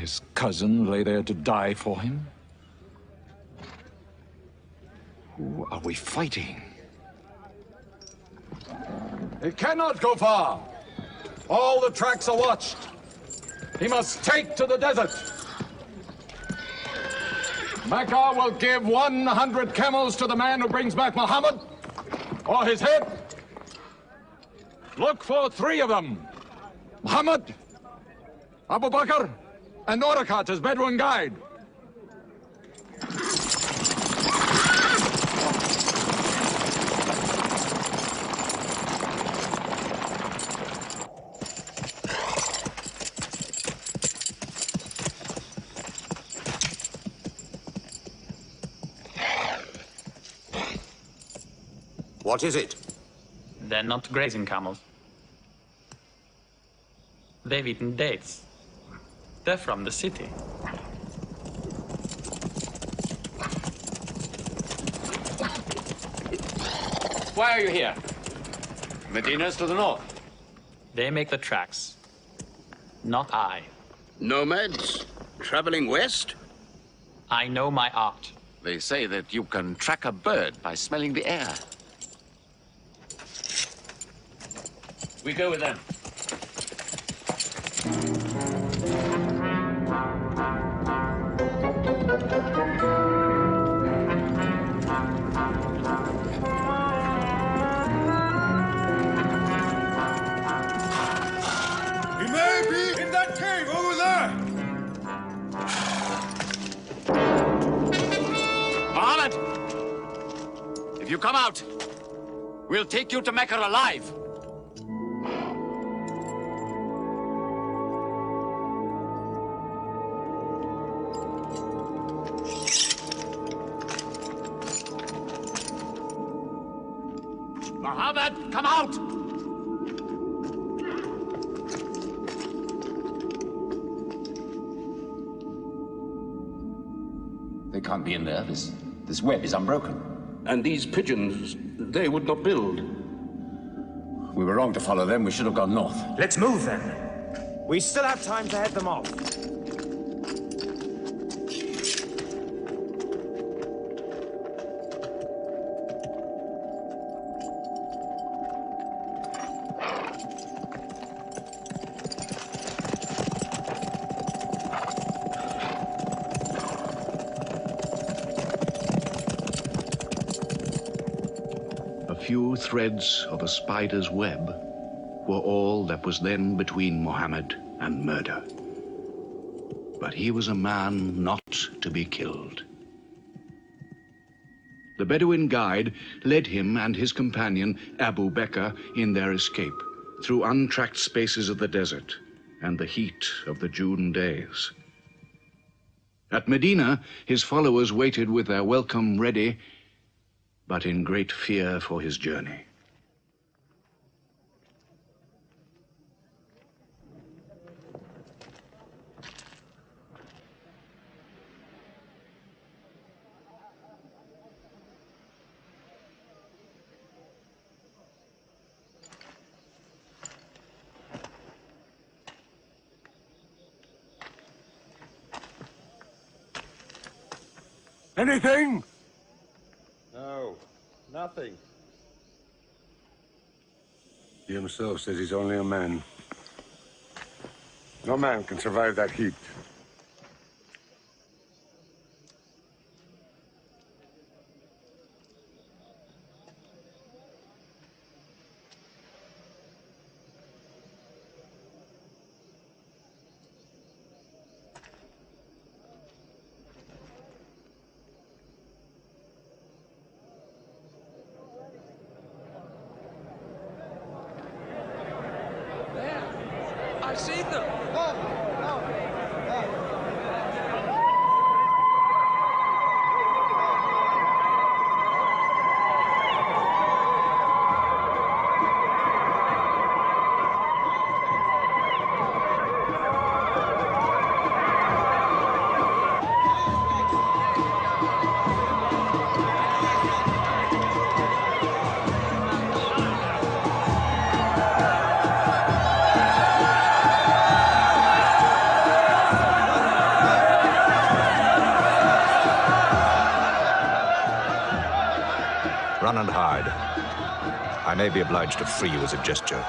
his cousin lay there to die for him? Who are we fighting? He cannot go far. All the tracks are watched. He must take to the desert. Mecca will give 100 camels to the man who brings back Muhammad, or his head. Look for 3 of them. Muhammad, Abu Bakr, and Orakat as Bedouin guide. What is it? They're not grazing camels. They've eaten dates. They're from the city. Why are you here? Medina's to the north. They make the tracks, not I. Nomads? Traveling west? I know my art. They say that you can track a bird by smelling the air. We go with them. He may be in that cave over there! Muhammad! If you come out, we'll take you to Mecca alive. Muhammad, come out! They can't be in there. This web is unbroken. And these pigeons, they would not build. We were wrong to follow them. We should have gone north. Let's move then. We still have time to head them off. Few threads of a spider's web were all that was then between Mohammed and murder. But he was a man not to be killed. The Bedouin guide led him and his companion, Abu Bakr, in their escape through untracked spaces of the desert and the heat of the June days. At Medina, his followers waited with their welcome ready, but in great fear for his journey. Anything? No, nothing. He himself says he's only a man. No man can survive that heat. I see them! Run and hide. I may be obliged to free you as a gesture.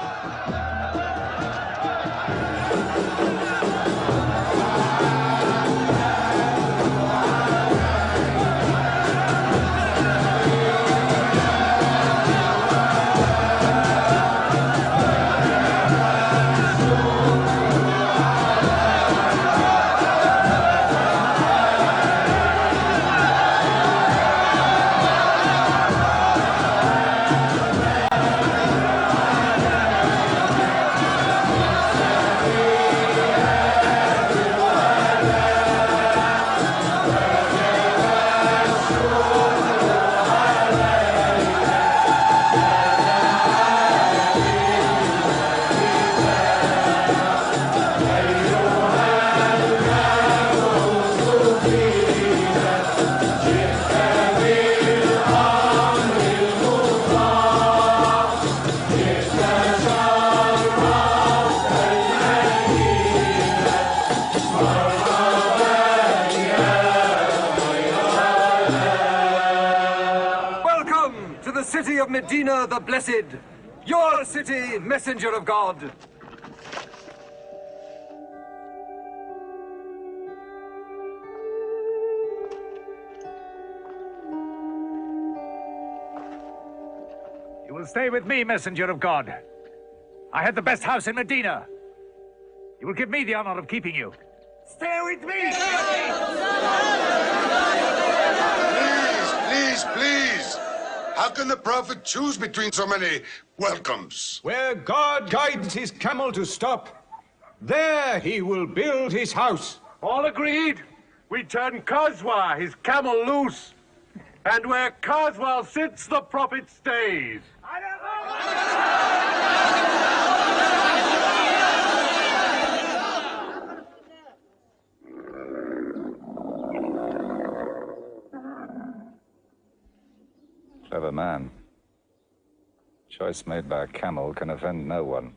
City of Medina the Blessed, your city, messenger of God. You will stay with me, messenger of God. I had the best house in Medina. You will give me the honor of keeping you. Stay with me! Please! How can the Prophet choose between so many welcomes? Where God guides his camel to stop, there he will build his house. All agreed? We turn Qazwa, his camel, loose. And where Qazwa sits, the Prophet stays. Clever man. Choice made by a camel can offend no one.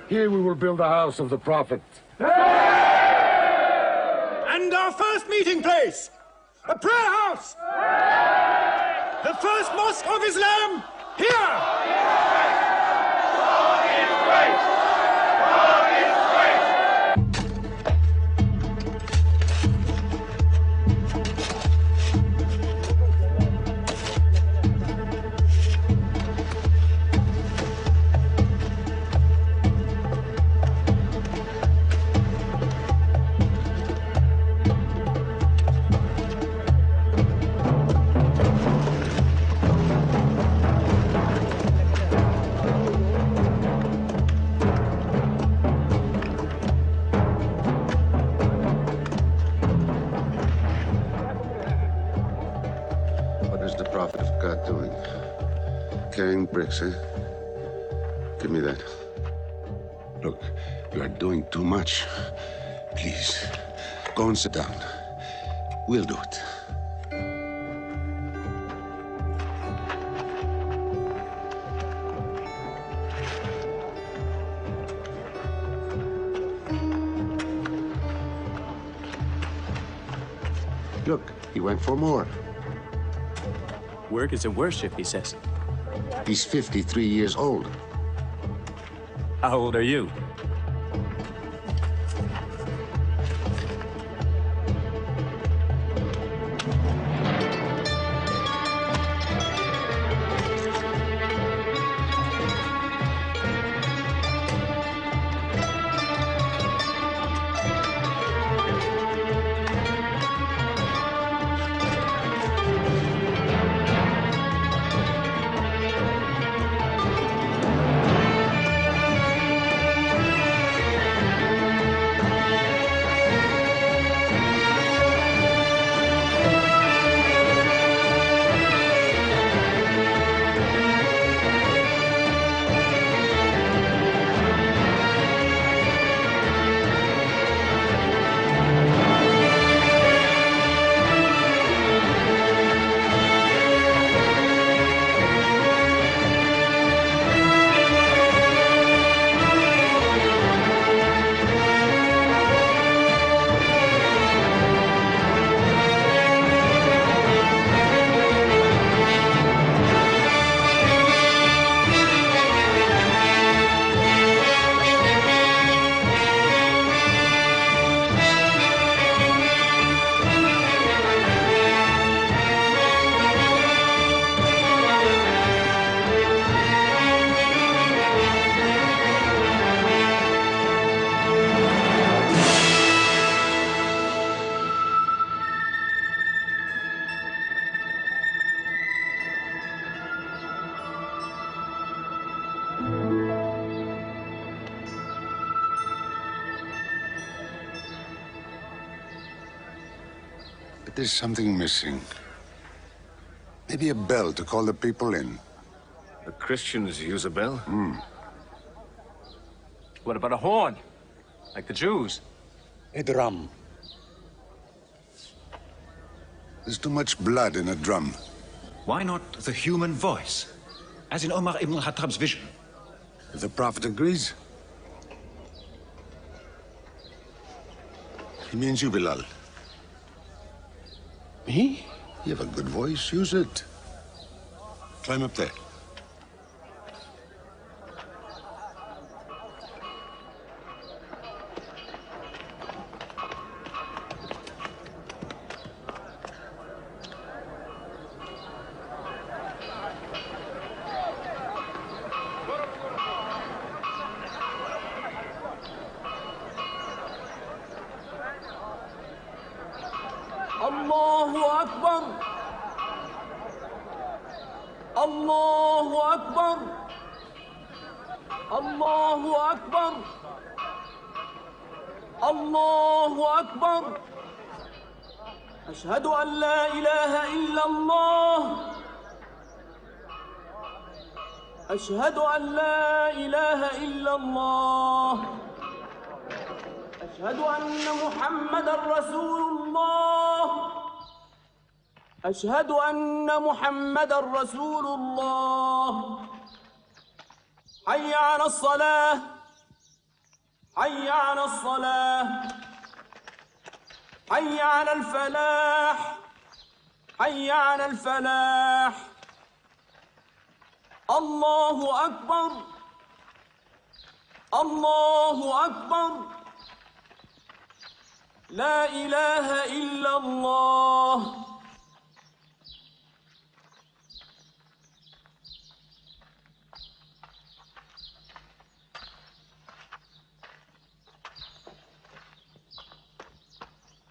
Here we will build the house of the Prophet. And our first meeting place, a prayer house. The first mosque of Islam, here. God is great. God is great. Carrying bricks, eh? Give me that. Look, you are doing too much. Please, go and sit down. We'll do it. Look, he went for more. Work is a worship, he says. He's 53 years old. How old are you? But there's something missing. Maybe a bell to call the people in. The Christians use a bell? What about a horn? Like the Jews? A drum. There's too much blood in a drum. Why not the human voice? As in Omar ibn al-Khattab's vision. If the Prophet agrees. He means you, Bilal. Me? You have a good voice. Use it. Climb up there. الله أكبر الله أكبر الله أكبر الله أكبر أشهد أن لا إله إلا الله أشهد أن لا إله إلا الله أشهد أن محمدًا رسول الله أشهد أن محمدًا رسول الله حي على الصلاة حي على الصلاة حي على الفلاح حي على الفلاح الله أكبر الله أكبر لا إله إلا الله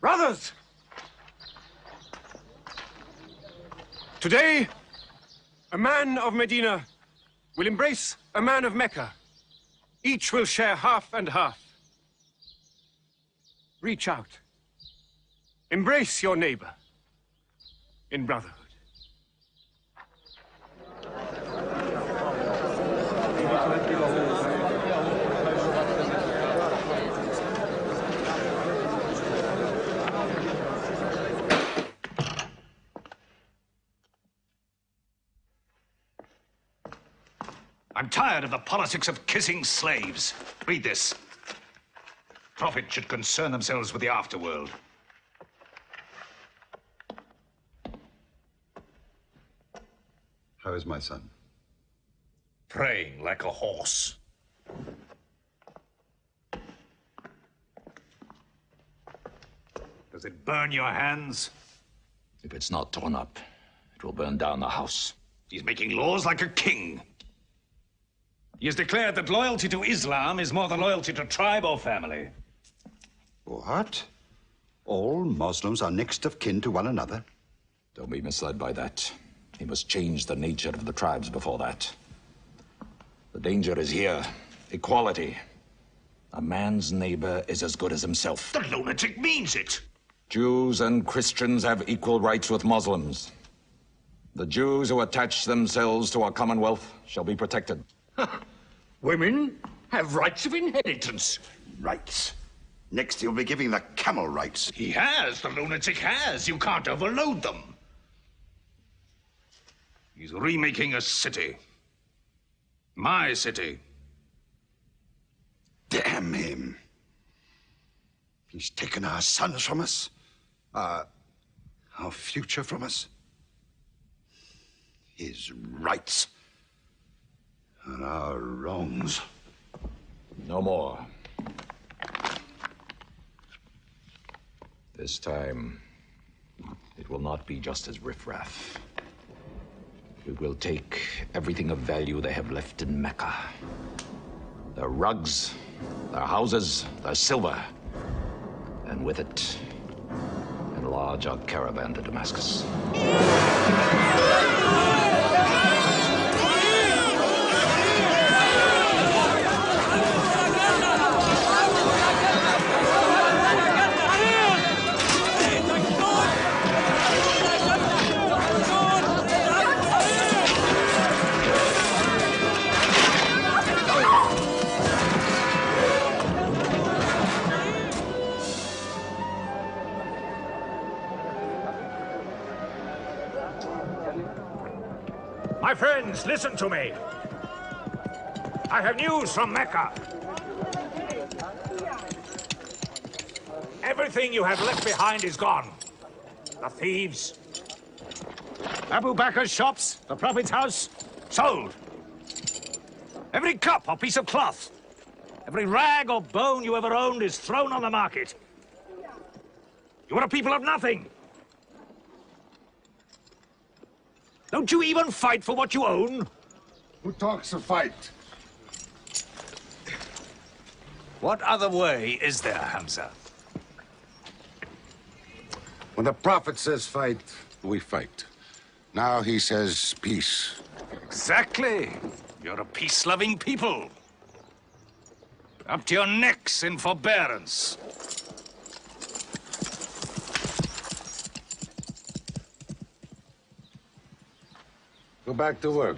Brothers! Today, a man of Medina will embrace a man of Mecca. Each will share half and half. Reach out. Embrace your neighbor in brotherhood. I'm tired of the politics of kissing slaves. Read this. Prophets should concern themselves with the afterworld. How is my son? Praying like a horse. Does it burn your hands? If it's not torn up, it will burn down the house. He's making laws like a king. He has declared that loyalty to Islam is more than loyalty to tribe or family. What? All Muslims are next of kin to one another? Don't be misled by that. He must change the nature of the tribes before that. The danger is here. Equality. A man's neighbor is as good as himself. The lunatic means it. Jews and Christians have equal rights with Muslims. The Jews who attach themselves to our commonwealth shall be protected. Women have rights of inheritance. Rights? Next he'll be giving the camel rights. He has. The lunatic has. You can't overload them. He's remaking a city. My city. Damn him. He's taken our sons from us. Our future from us. His rights. And our wrongs. No more. This time, it will not be just as riffraff. We will take everything of value they have left in Mecca. Their rugs, their houses, their silver. And with it, enlarge our caravan to Damascus. My friends, listen to me. I have news from Mecca. Everything you have left behind is gone. The thieves. Abu Bakr's shops, the Prophet's house, sold. Every cup or piece of cloth, every rag or bone you ever owned is thrown on the market. You are a people of nothing. Don't you even fight for what you own? Who talks of fight? What other way is there, Hamza? When the Prophet says fight, we fight. Now he says peace. Exactly. You're a peace-loving people. Up to your necks in forbearance. Go back to work.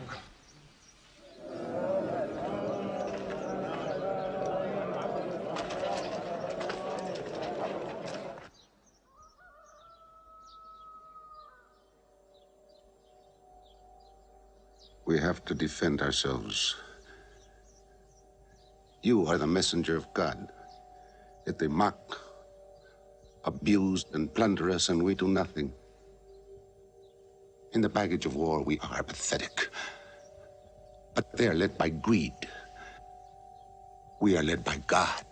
We have to defend ourselves. You are the messenger of God. Yet they mock, abuse, and plunder us, and we do nothing. In the baggage of war, we are pathetic. But they are led by greed. We are led by God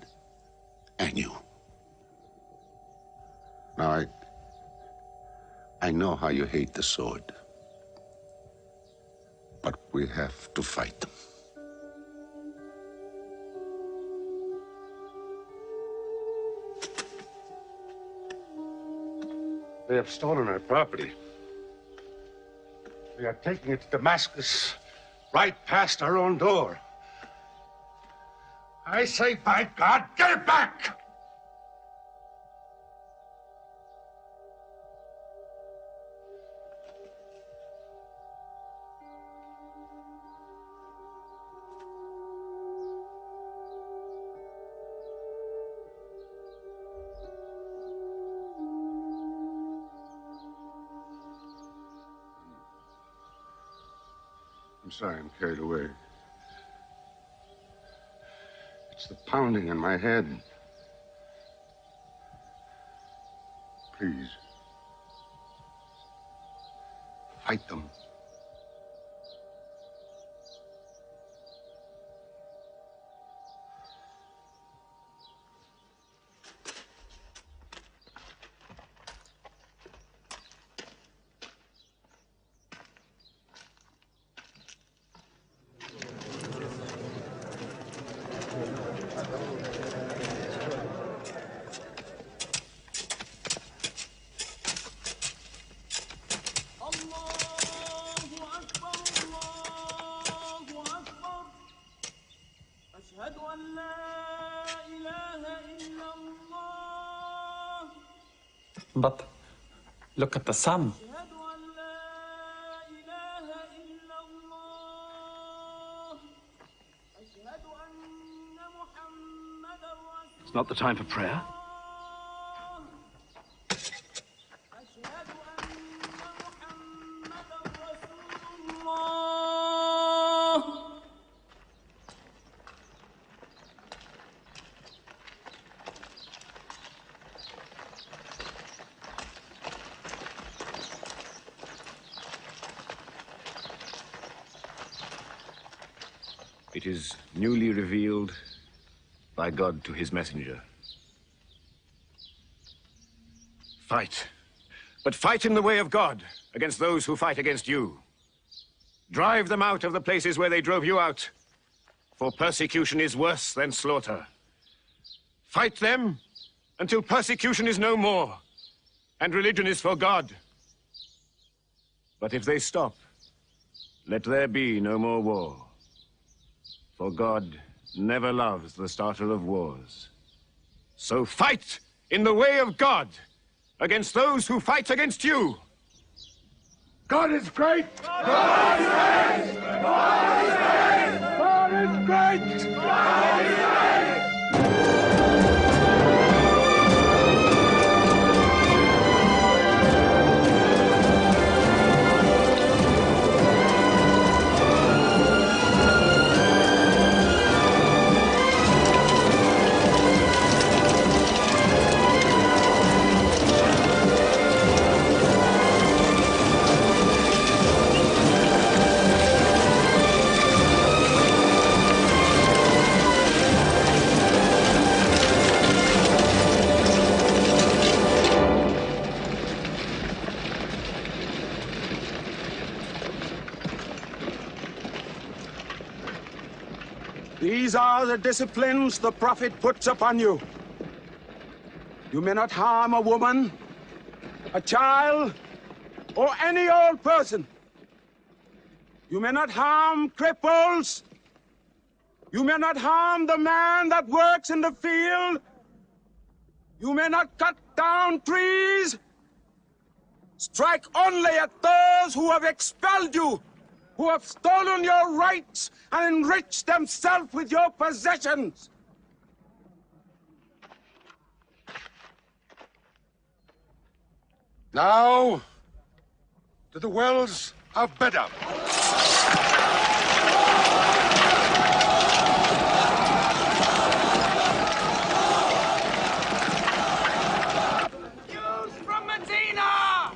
and you. Now, I know how you hate the sword. But we have to fight them. They have stolen our property. We are taking it to Damascus, right past our own door. I say, by God, get it back! I'm sorry, I'm carried away. It's the pounding in my head. Please. Fight them. But look at the sun. It's not the time for prayer. It is newly revealed by God to his messenger. Fight. But fight in the way of God against those who fight against you. Drive them out of the places where they drove you out, for persecution is worse than slaughter. Fight them until persecution is no more, and religion is for God. But if they stop, let there be no more war. For God never loves the starter of wars. So fight in the way of God against those who fight against you. God is great! God is great! God is great! God is great! God is great! These are the disciplines the Prophet puts upon you. You may not harm a woman, a child, or any old person. You may not harm cripples. You may not harm the man that works in the field. You may not cut down trees. Strike only at those who have expelled you, who have stolen your rights and enriched themselves with your possessions. Now, to the wells of Bedr. Youths from Medina!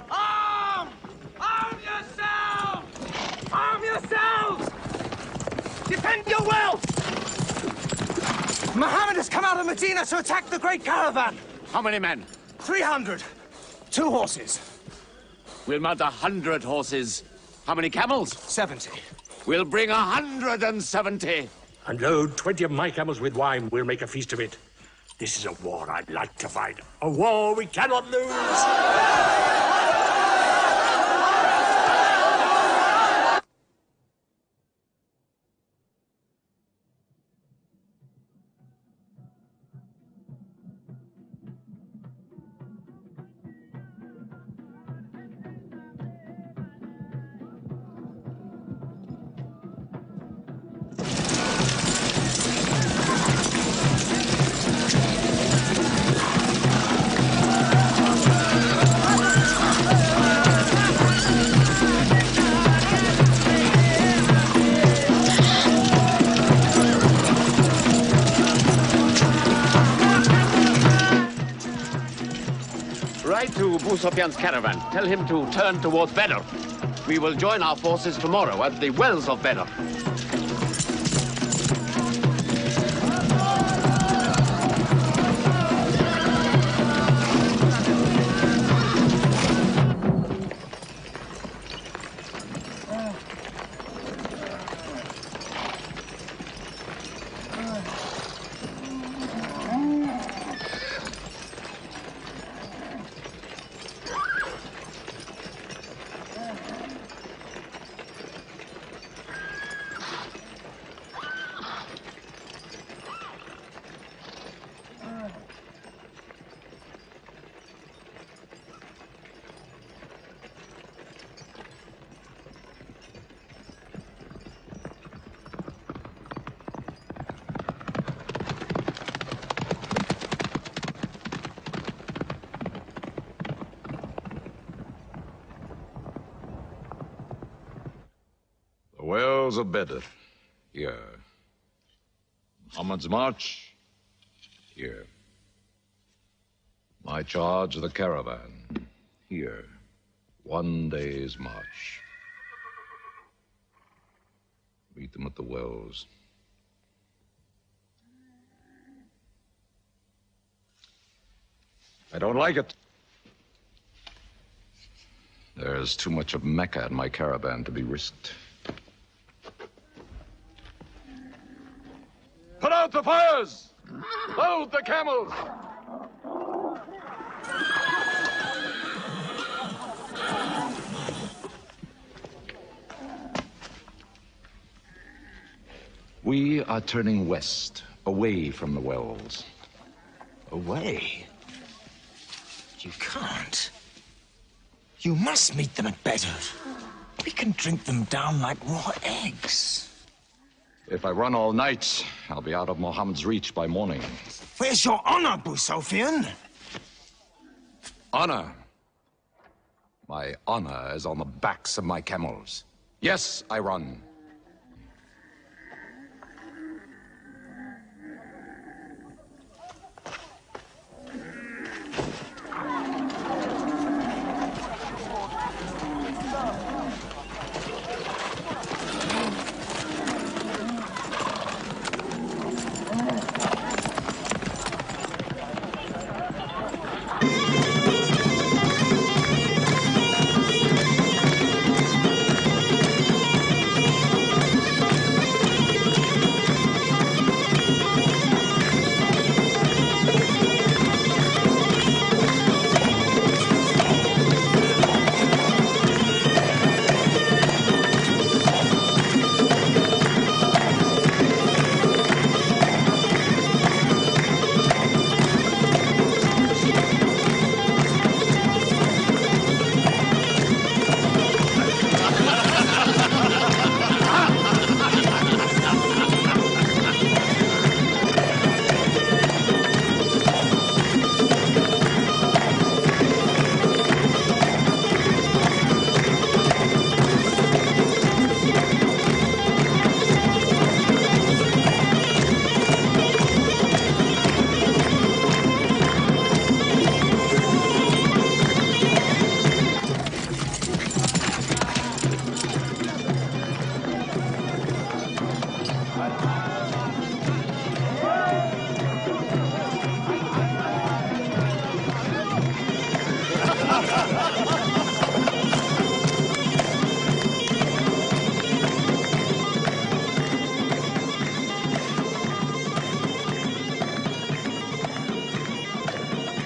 Arm! Arm yourselves! Arm yourselves! Defend your wealth! Muhammad has come out of Medina to attack the great caravan. How many men? 300. 2 horses. We'll mount 100 horses. How many camels? 70. We'll bring 170. And load 20 of my camels with wine. We'll make a feast of it. This is a war I'd like to fight. A war we cannot lose. Write to Abu Sufyan's caravan. Tell him to turn towards Bedr. We will join our forces tomorrow at the wells of Bedr. wells of Bedr. Here. Muhammad's march. Here. My charge of the caravan. Here. 1 day's march. Meet them at the wells. I don't like it. There's too much of Mecca in my caravan to be risked. Put out the fires! Load the camels! We are turning west, away from the wells. Away? You can't. You must meet them at Bedr. We can drink them down like raw eggs. If I run all night, I'll be out of Muhammad's reach by morning. Where's your honor, Abu Sufyan? Honor? My honor is on the backs of my camels. Yes, I run.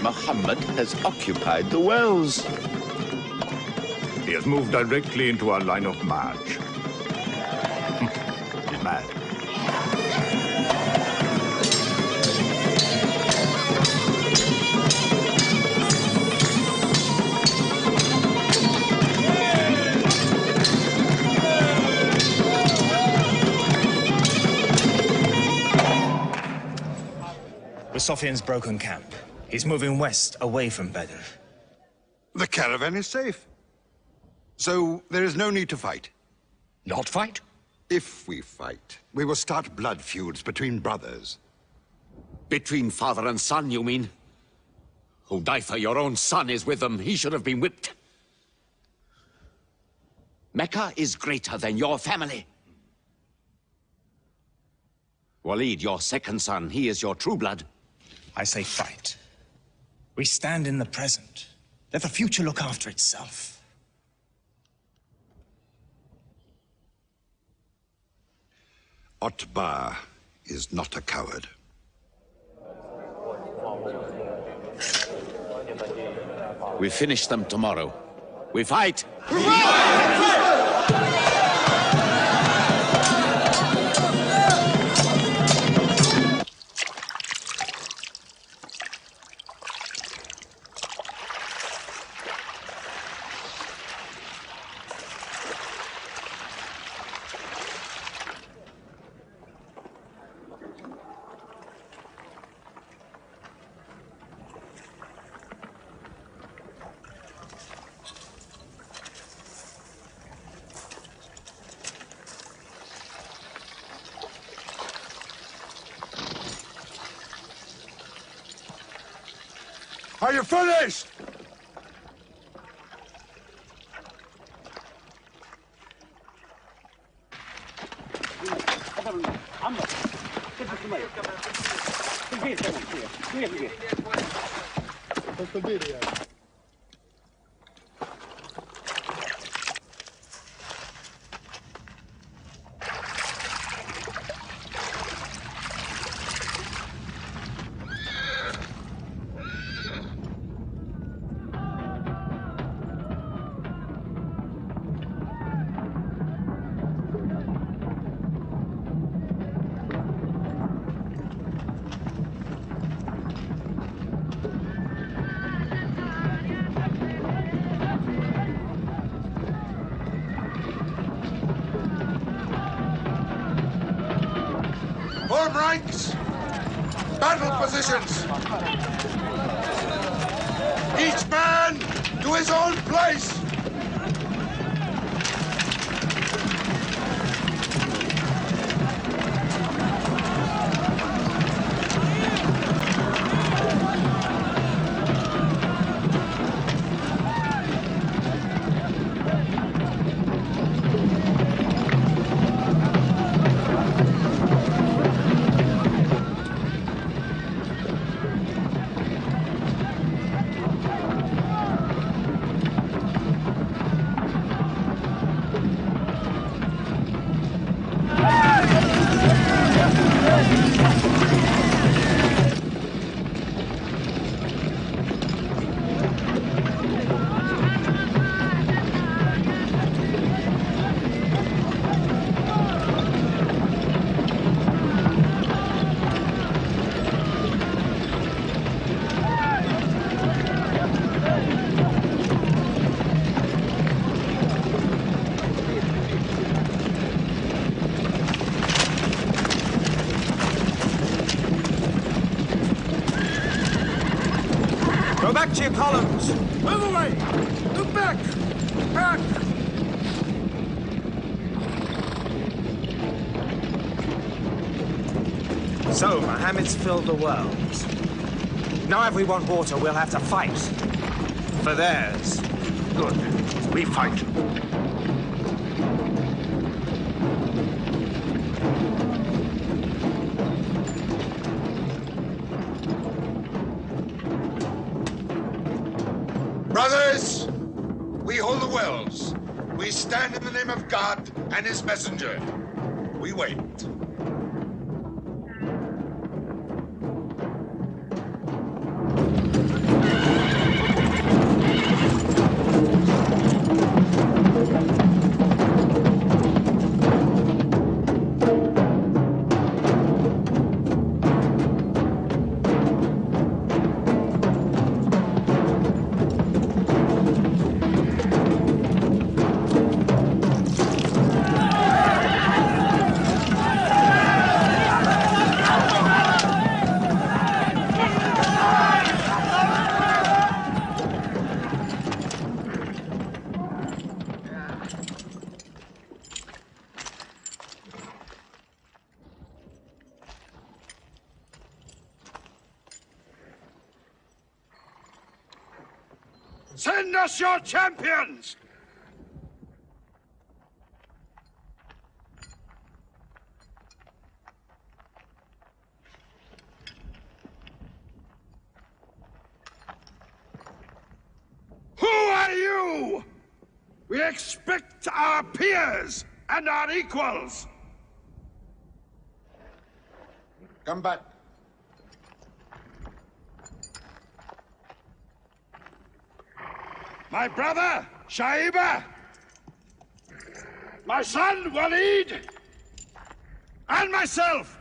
Muhammad has occupied the wells. He has moved directly into our line of march. He's mad. Sufyan's broken camp. He's moving west, away from Bedr. The caravan is safe. So there is no need to fight. Not fight? If we fight, we will start blood feuds between brothers. Between father and son, you mean? Hudayfa, your own son, is with them. He should have been whipped. Mecca is greater than your family. Walid, your second son, he is your true blood. I say fight. We stand in the present. Let the future look after itself. Otbah is not a coward. We finish them tomorrow. We fight! Are you finished? Form ranks! Battle positions! Each man to his own place! Go back to your columns! Move away! Look back! Back! So, Mohammed's filled the world. Now if we want water, we'll have to fight. For theirs. Good. We fight. Brothers, we hold the wells. We stand in the name of God and his messenger. We wait. Send us your champions! Who are you? We expect our peers and our equals. Come back. My brother, Shaiba. My son, Walid. And myself.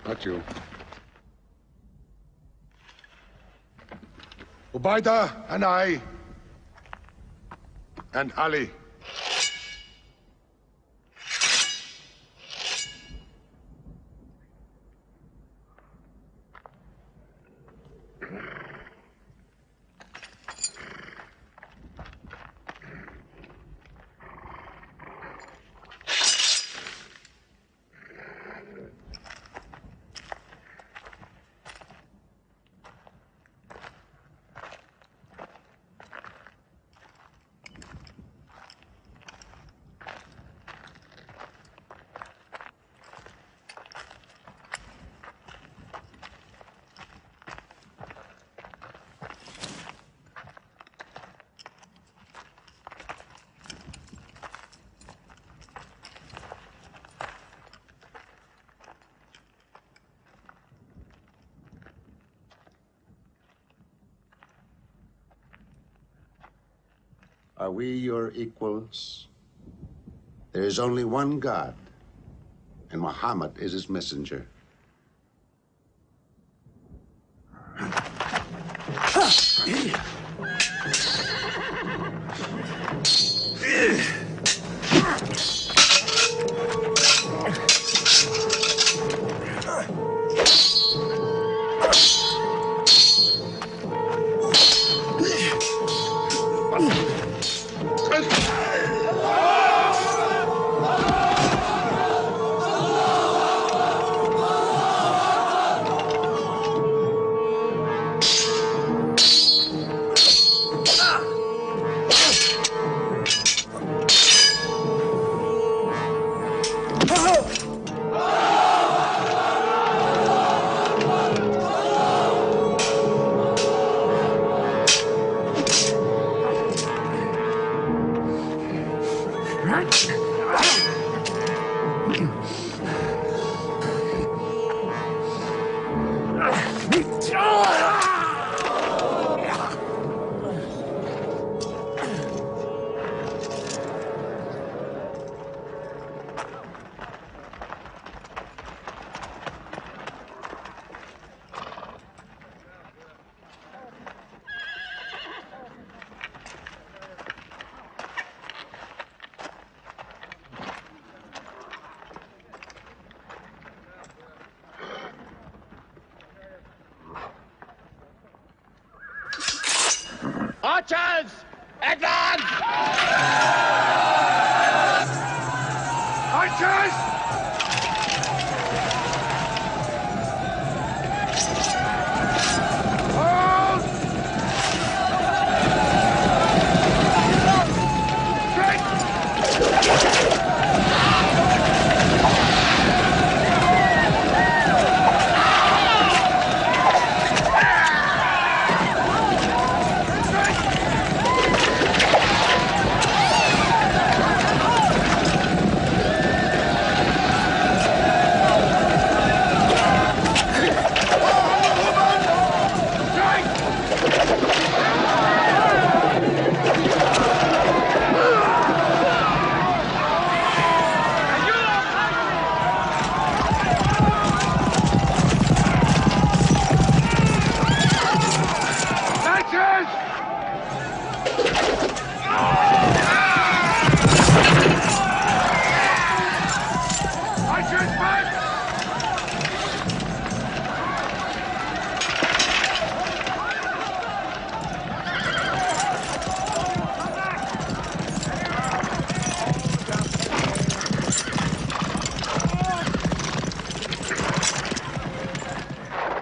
Not you. Ubaidah and I. And Ali. Are we your equals? There is only one God, and Muhammad is his messenger. Archers! Advance! Archers! Hold!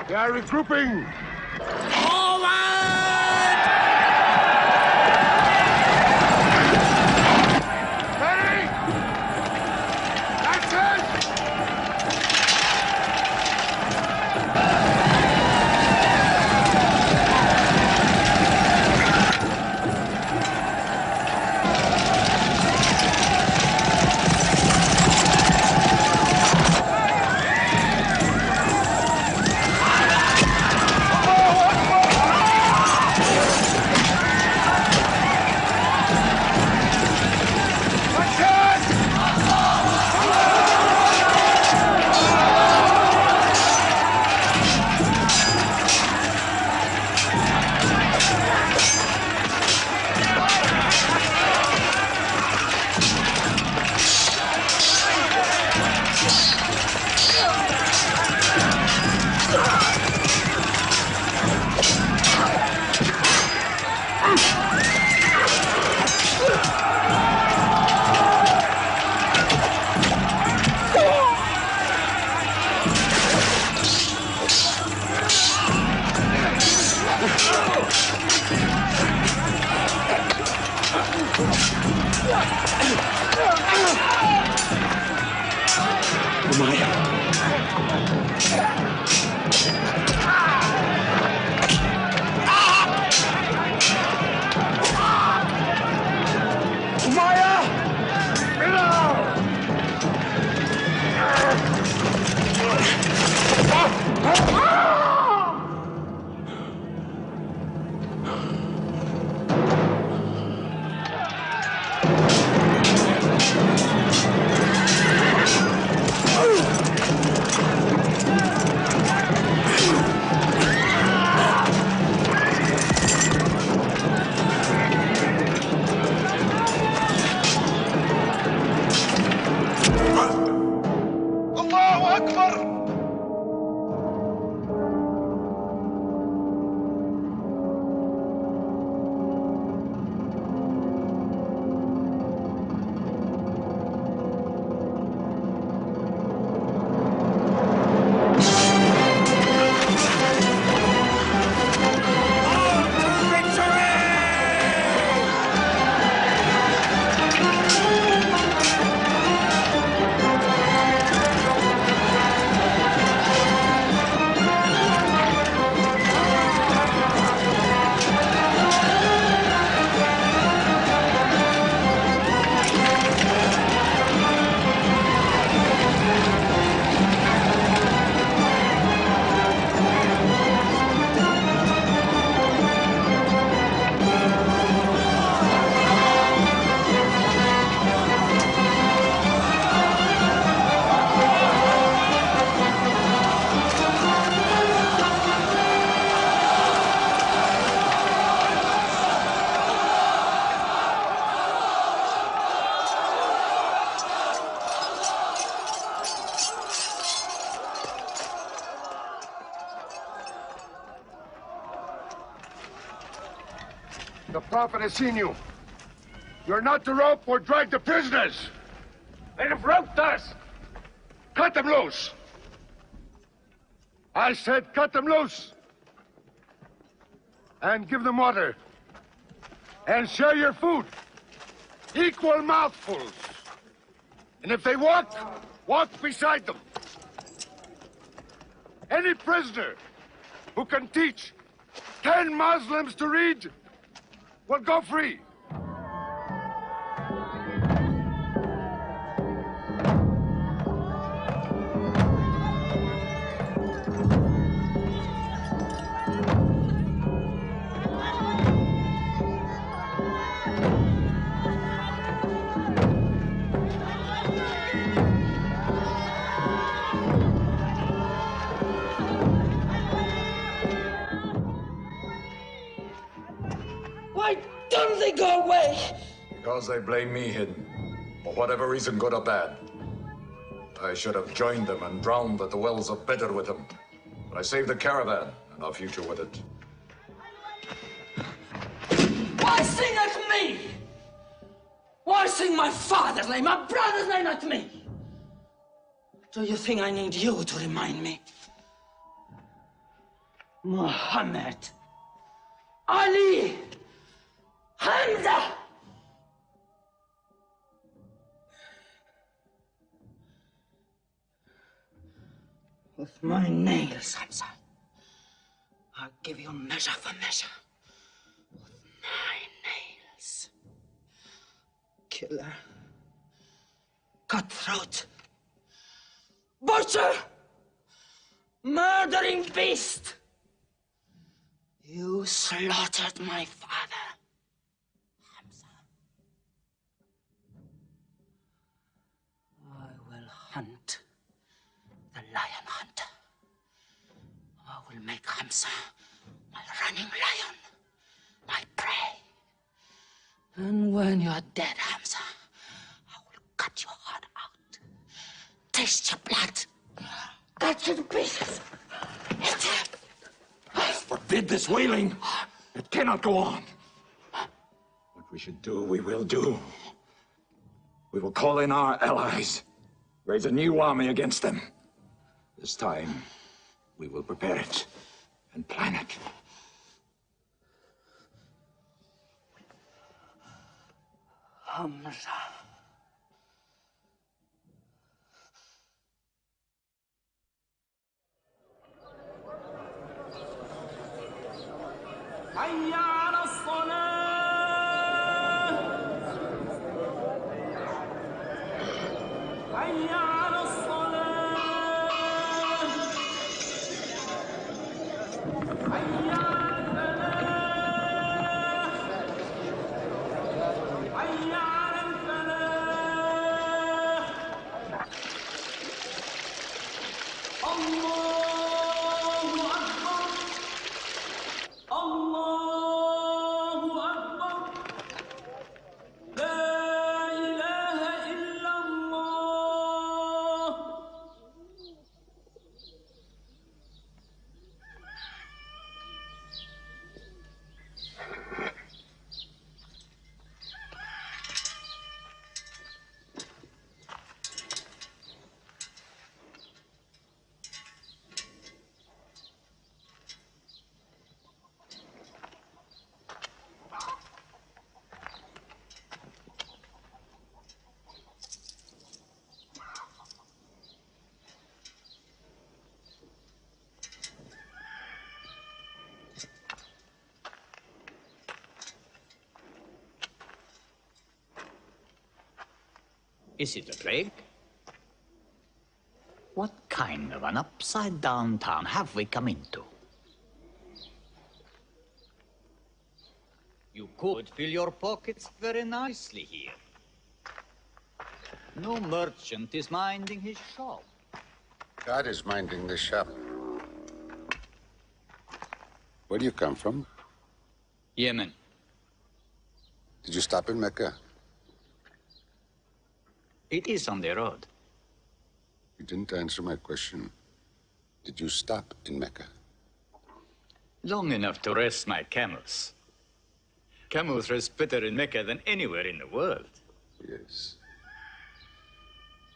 They are regrouping. الله أكبر. The Prophet has seen you. You're not to rope or drag the prisoners. They have roped us. Cut them loose. I said cut them loose. And give them water. And share your food. Equal mouthfuls. And if they walk, walk beside them. Any prisoner who can teach 10 Muslims to read will go free. Why don't they go away? Because they blame me, Hidden. For whatever reason, good or bad. I should have joined them and drowned at the wells of Badr with them. But I saved the caravan and our future with it. Why sing at me? Why sing my father's name, my brother's name at me? Do you think I need you to remind me? Muhammad, Ali, Hamza! With my nails, Hamza, I'll give you measure for measure. With my nails. Killer. Cutthroat. Butcher! Murdering beast! You slaughtered my father, Hamza. I will hunt the lion hunter. I will make Hamza my running lion, my prey. And when you're dead, Hamza, I will cut your heart out, taste your blood, cut you to pieces, eat it. Forbid this wailing. It cannot go on. What we should do, we will do. We will call in our allies, raise a new army against them. This time, we will prepare it and plan it. Hamza. حي على الصلاة حي على الصلاة حي على الفلاح حي على الفلاح الله أكبر الله أكبر لا إله إلا الله Is it a plague? What kind of an upside-down town have we come into? You could fill your pockets very nicely here. No merchant is minding his shop. God is minding the shop. Where do you come from? Yemen. Did you stop in Mecca? It is on the road. You didn't answer my question. Did you stop in Mecca? Long enough to rest my camels. Camels rest better in Mecca than anywhere in the world. Yes.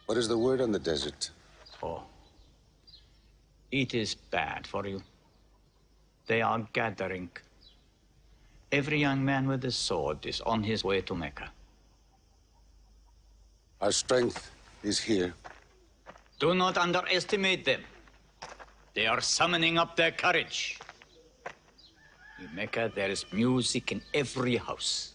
What is the word on the desert? Oh. It is bad for you. They are gathering. Every young man with a sword is on his way to Mecca. Our strength is here. Do not underestimate them. They are summoning up their courage. In Mecca, there is music in every house.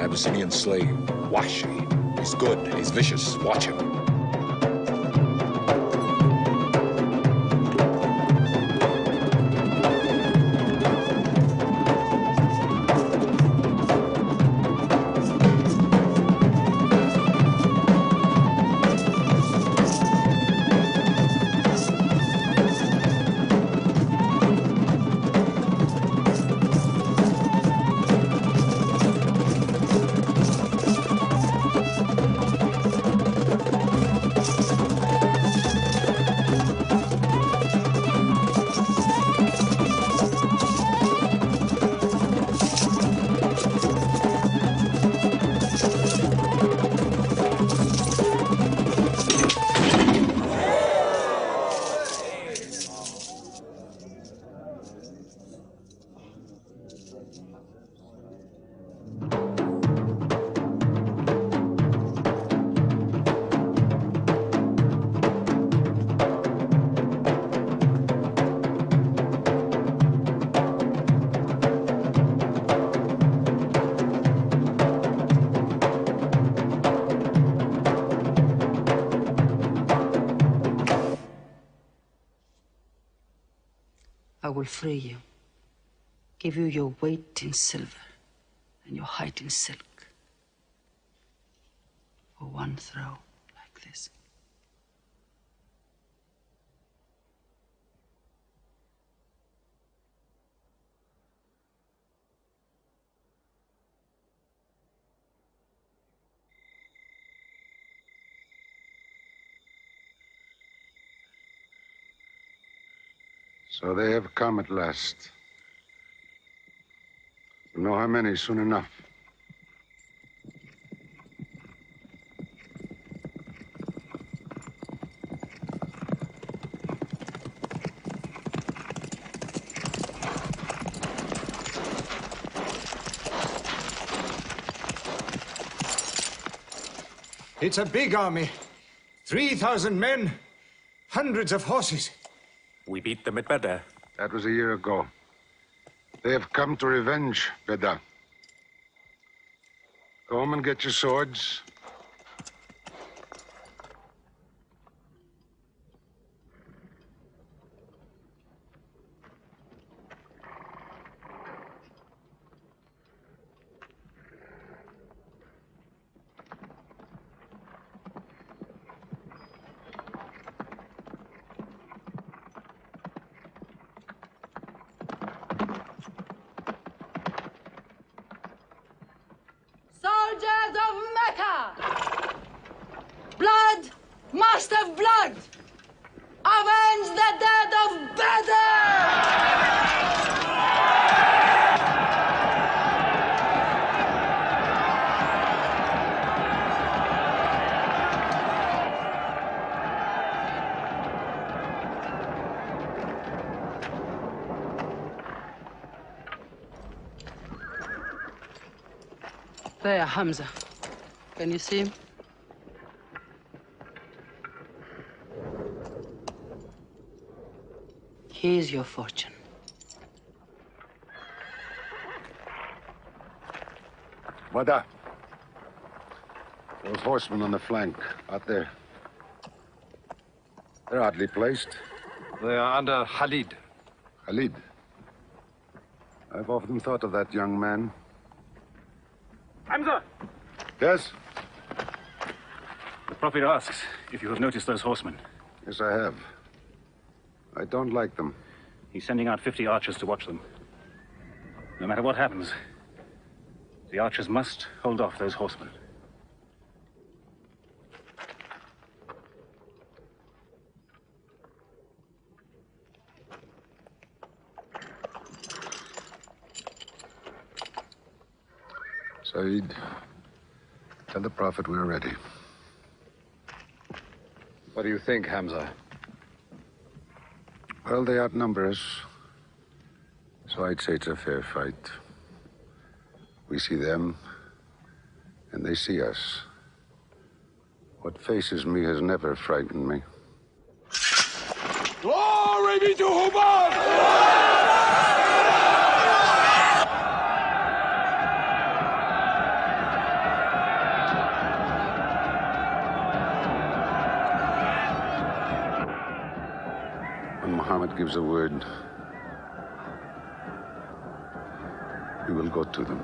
Abyssinian slave, Washi. He's good, he's vicious. Watch him. I will free you, give you your weight in silver and your height in silk for one throw like this. So they have come at last. We'll know how many soon enough. It's a big army. 3,000 men, hundreds of horses. We beat them at Badr. That was a year ago. They have come to revenge Badr. Go home and get your swords. Harithah! Blood must have blood! Avenge the death of Badr! There, Hamza. Can you see him? Here's your fortune. Wada. Those horsemen on the flank, out there. They're oddly placed. They are under Khalid. Khalid? I've often thought of that young man. Hamza! Yes? The Prophet asks if you have noticed those horsemen. Yes, I have. I don't like them. He's sending out 50 archers to watch them. No matter what happens, the archers must hold off those horsemen. Saeed, tell the Prophet we're ready. What do you think, Hamza? Well, they outnumber us, so I'd say it's a fair fight. We see them, and they see us. What faces me has never frightened me. Glory be to Hubbard! When Muhammad gives a word, we will go to them.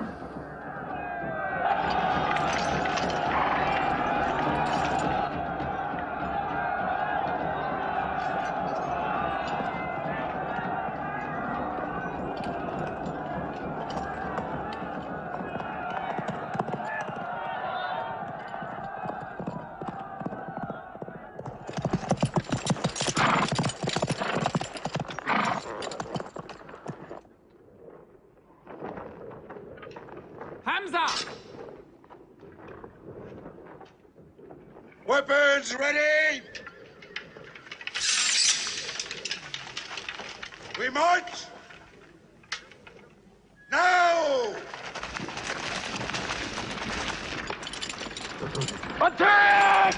Hamza! Weapons ready! We march! Now! Attack!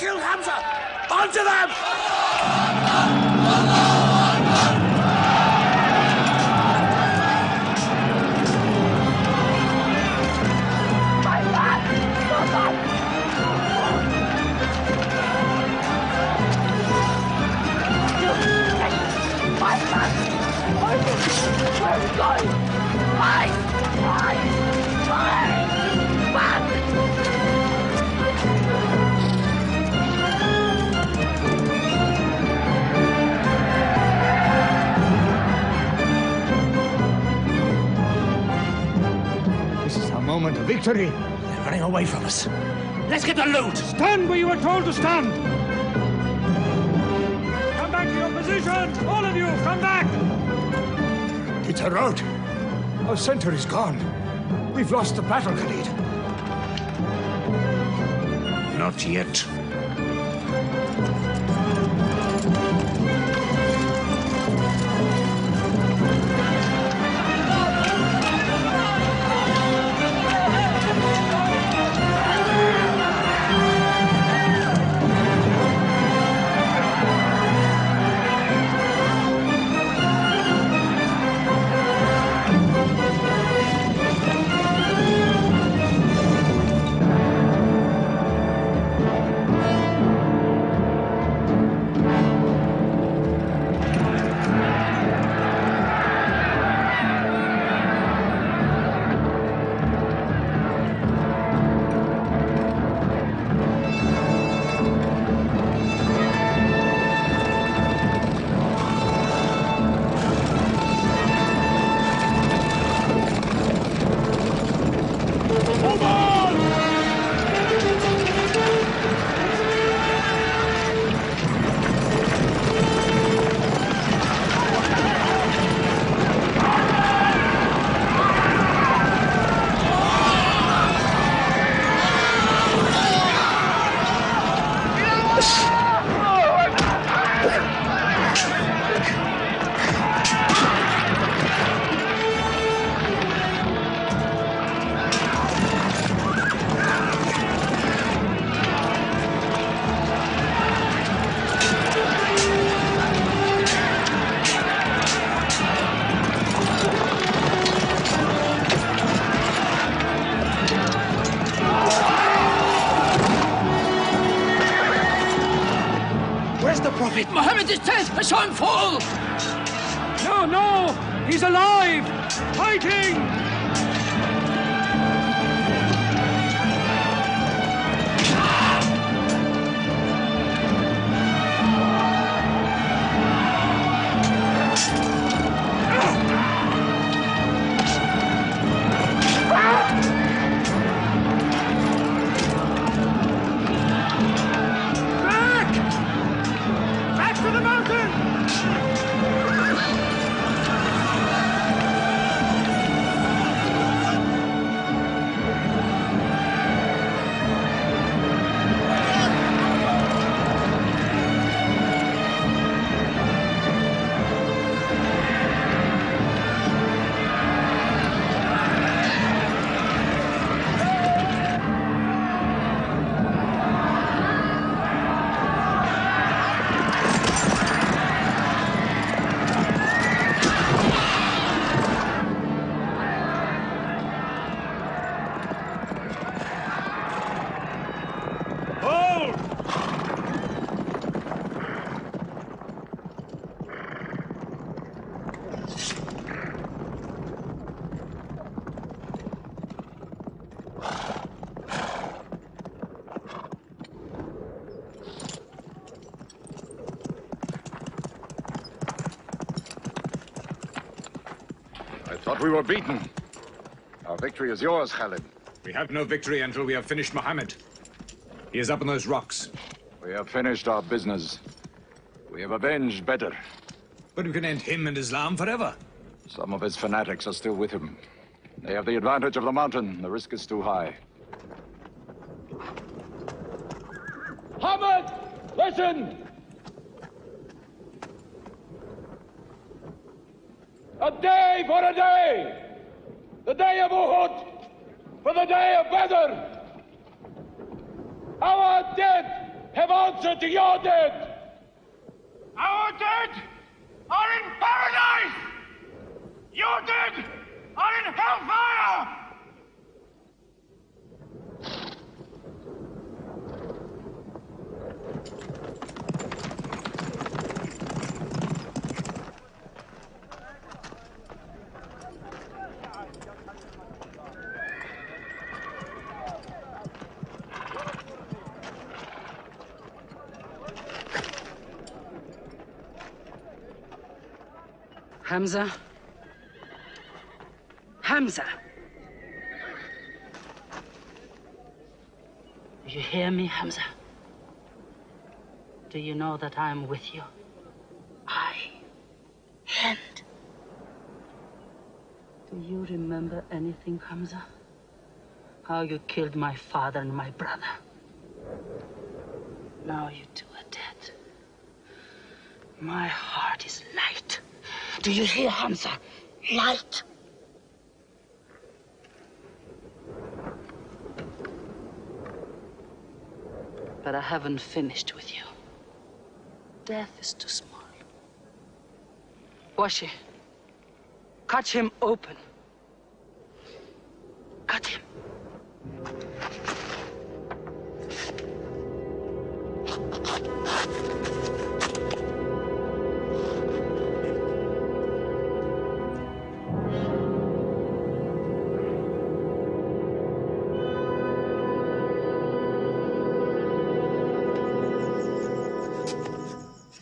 kill Hamza! Onto them! This is our moment of victory. They're running away from us. Let's get the loot! Stand where you were told to stand! Come back to your positions! All of you, come back! It's a rout. Our center is gone. We've lost the battle, Khalid. Not yet. Mohammed is dead! I saw him fall! No, no! He's alive! Fighting! We were beaten. Our victory is yours, Khalid. We have no victory until we have finished Muhammad. He is up on those rocks. We have finished our business. We have avenged Badr. But we can end him and Islam forever. Some of his fanatics are still with him. They have the advantage of the mountain. The risk is too high. Muhammad, listen! A day for a day! The day of Uhud for the day of Badr! Our dead have answered to your dead. Our dead are in paradise! Your dead are in hellfire! Hamza? Hamza! Do you hear me, Hamza? Do you know that I am with you? And do you remember anything, Hamza? How you killed my father and my brother? Now you two are dead. My heart is light. Do you hear, Hamza? Light. But I haven't finished with you. Death is too small. Washi, cut him open. Cut him.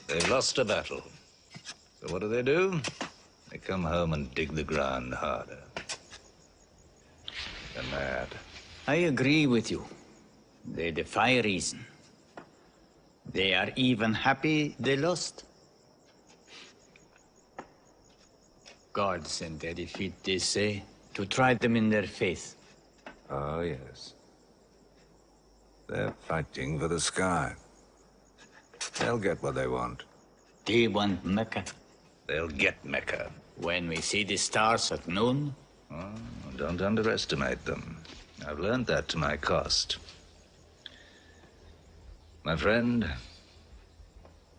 They've lost a battle. So what do? They come home and dig the ground harder. They're mad. I agree with you. They defy reason. They are even happy they lost. God sent their defeat, they say, to try them in their faith. Oh, yes. They're fighting for the sky. They'll get what they want. They want Mecca. They'll get Mecca. When we see the stars at noon? Oh, don't underestimate them. I've learned that to my cost. My friend,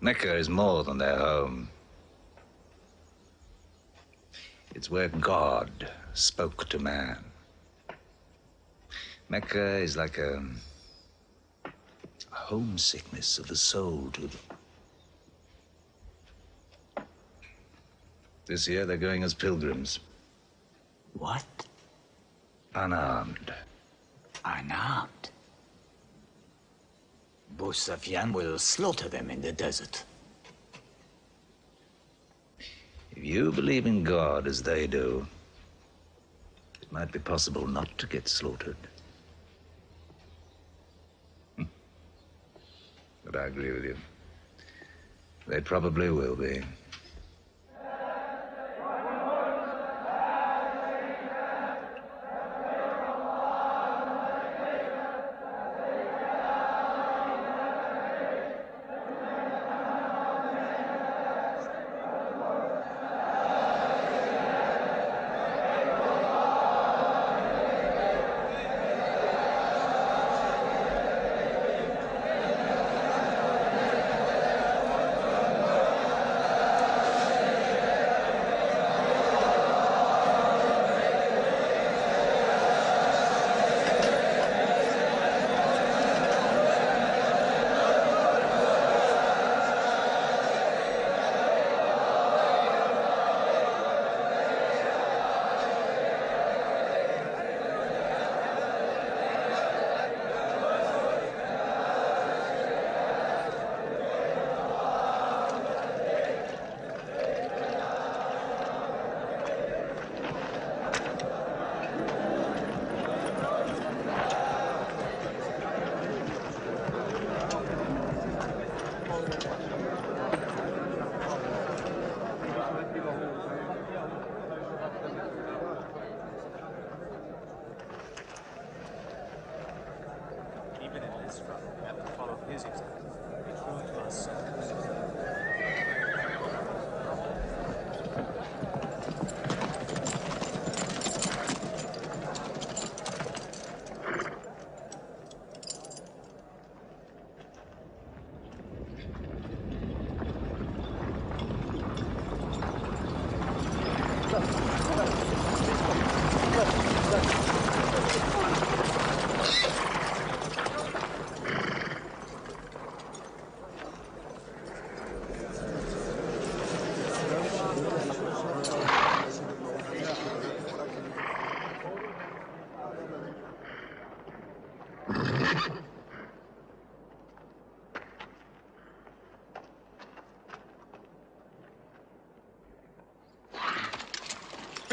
Mecca is more than their home. It's where God spoke to man. Mecca is like a homesickness of the soul to them. This year they're going as pilgrims. What? Unarmed. Unarmed? Abu Sufyan will slaughter them in the desert. If you believe in God as they do, it might be possible not to get slaughtered. But I agree with you. They probably will be.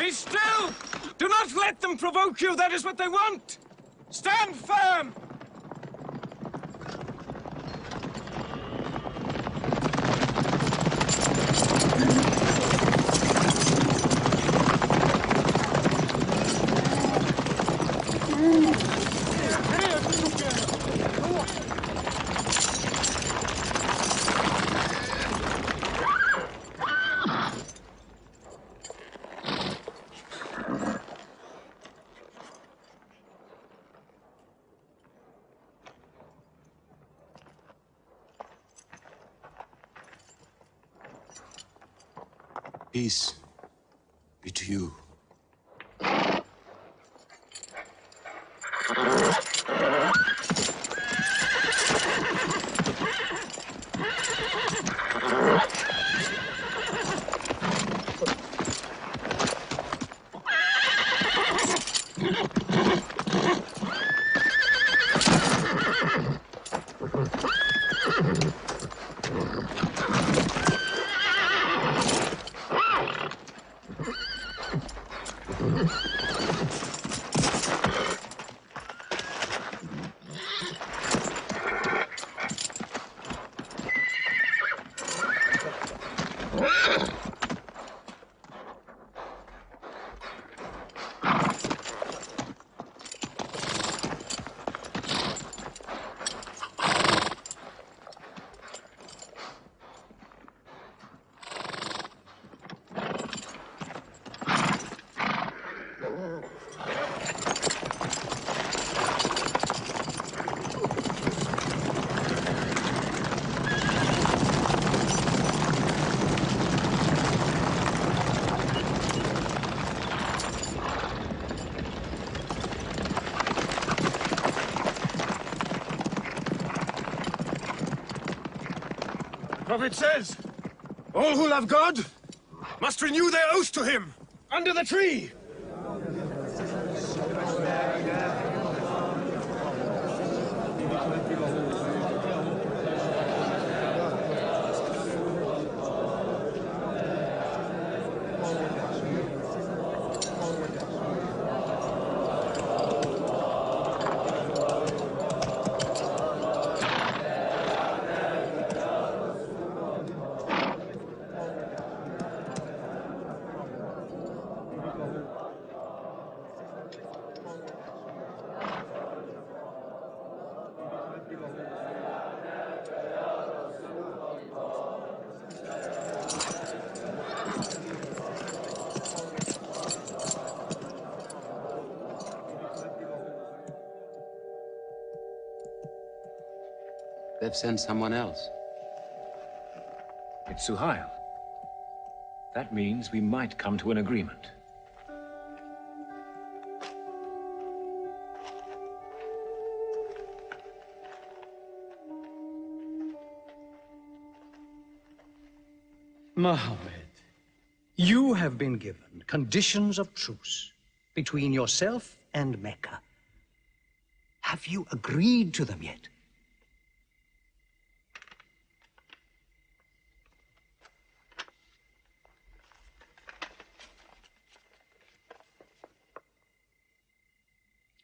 Be still! Do not let them provoke you. That is what they want. Stand firm! Peace be to you. The prophet says, all who love God must renew their oath to him under the tree. They've sent someone else. It's Suhail. That means we might come to an agreement. Mohammed, you have been given conditions of truce between yourself and Mecca. Have you agreed to them yet?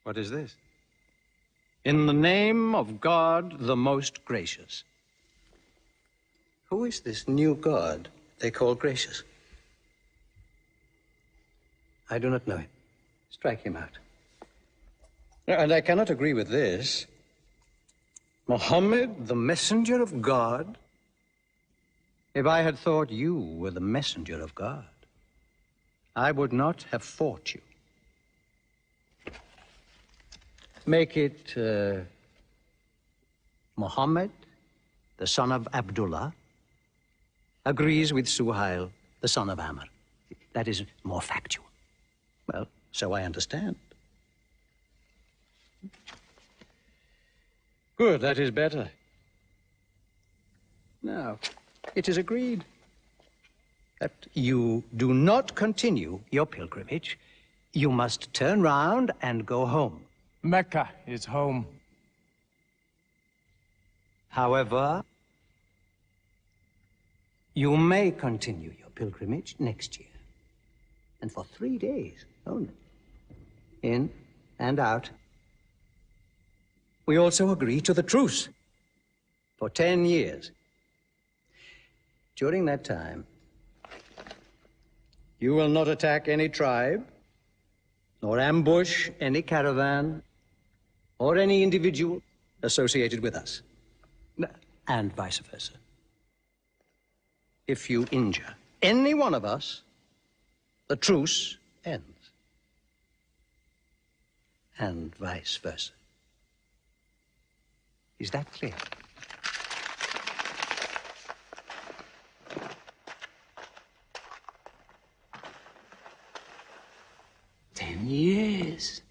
What is this? In the name of God, the most gracious. Who is this new God they call gracious? I do not know him. Strike him out. And I cannot agree with this. Muhammad, the messenger of God? If I had thought you were the messenger of God, I would not have fought you. Make it Muhammad, the son of Abdullah, agrees with Suhail, the son of Amr. That is more factual. Well, so I understand. Good, that is better. Now, it is agreed that you do not continue your pilgrimage. You must turn round and go home. Mecca is home. However, you may continue your pilgrimage next year. And for 3 days only. In and out. We also agree to the truce for 10 years. During that time, you will not attack any tribe, nor ambush any caravan, or any individual associated with us, and vice versa. If you injure any one of us, the truce ends, and vice versa. Is that clear? "10 years.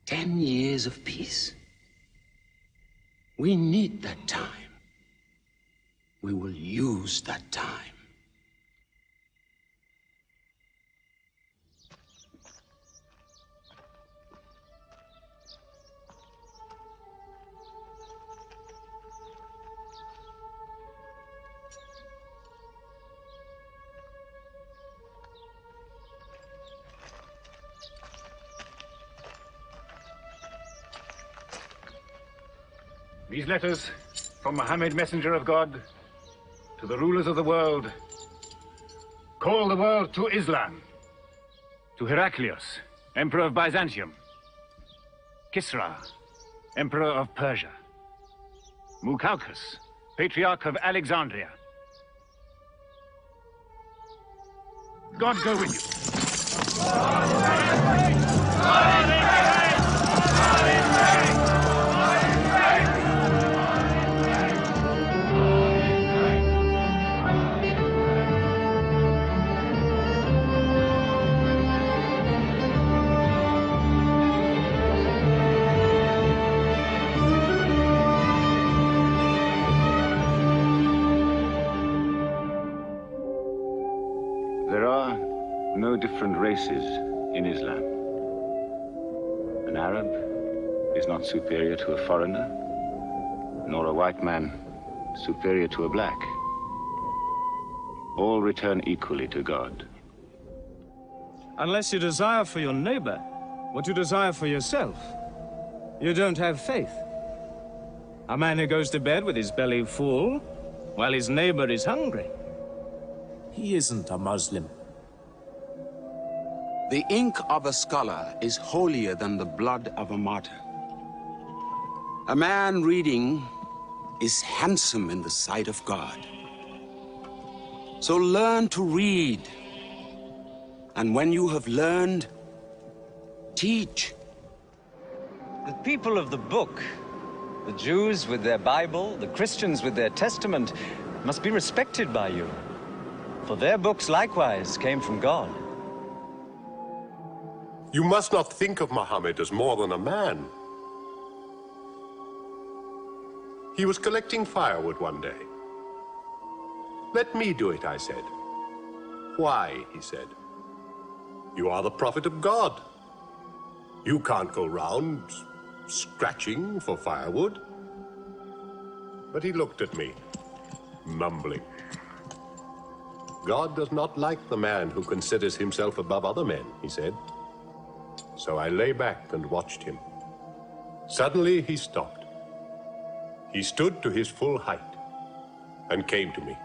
10 years of peace. We need that time. We will use that time." These letters from Muhammad, messenger of God, to the rulers of the world. Call the world to Islam. To Heraclius, Emperor of Byzantium. Kisra, Emperor of Persia. Mukaukis, Patriarch of Alexandria. God go with you. There are no different races in Islam. An Arab is not superior to a foreigner, nor a white man superior to a black. All return equally to God. Unless you desire for your neighbor what you desire for yourself, you don't have faith. A man who goes to bed with his belly full while his neighbor is hungry. He isn't a Muslim. The ink of a scholar is holier than the blood of a martyr. A man reading is handsome in the sight of God. So learn to read. And when you have learned, teach. The people of the book, the Jews with their Bible, the Christians with their Testament, must be respected by you. For their books likewise came from God. You must not think of Muhammad as more than a man. He was collecting firewood one day. "Let me do it," I said. "Why?" he said. "You are the prophet of God. You can't go round scratching for firewood." But he looked at me, mumbling. "God does not like the man who considers himself above other men," he said. So I lay back and watched him. Suddenly he stopped. He stood to his full height and came to me.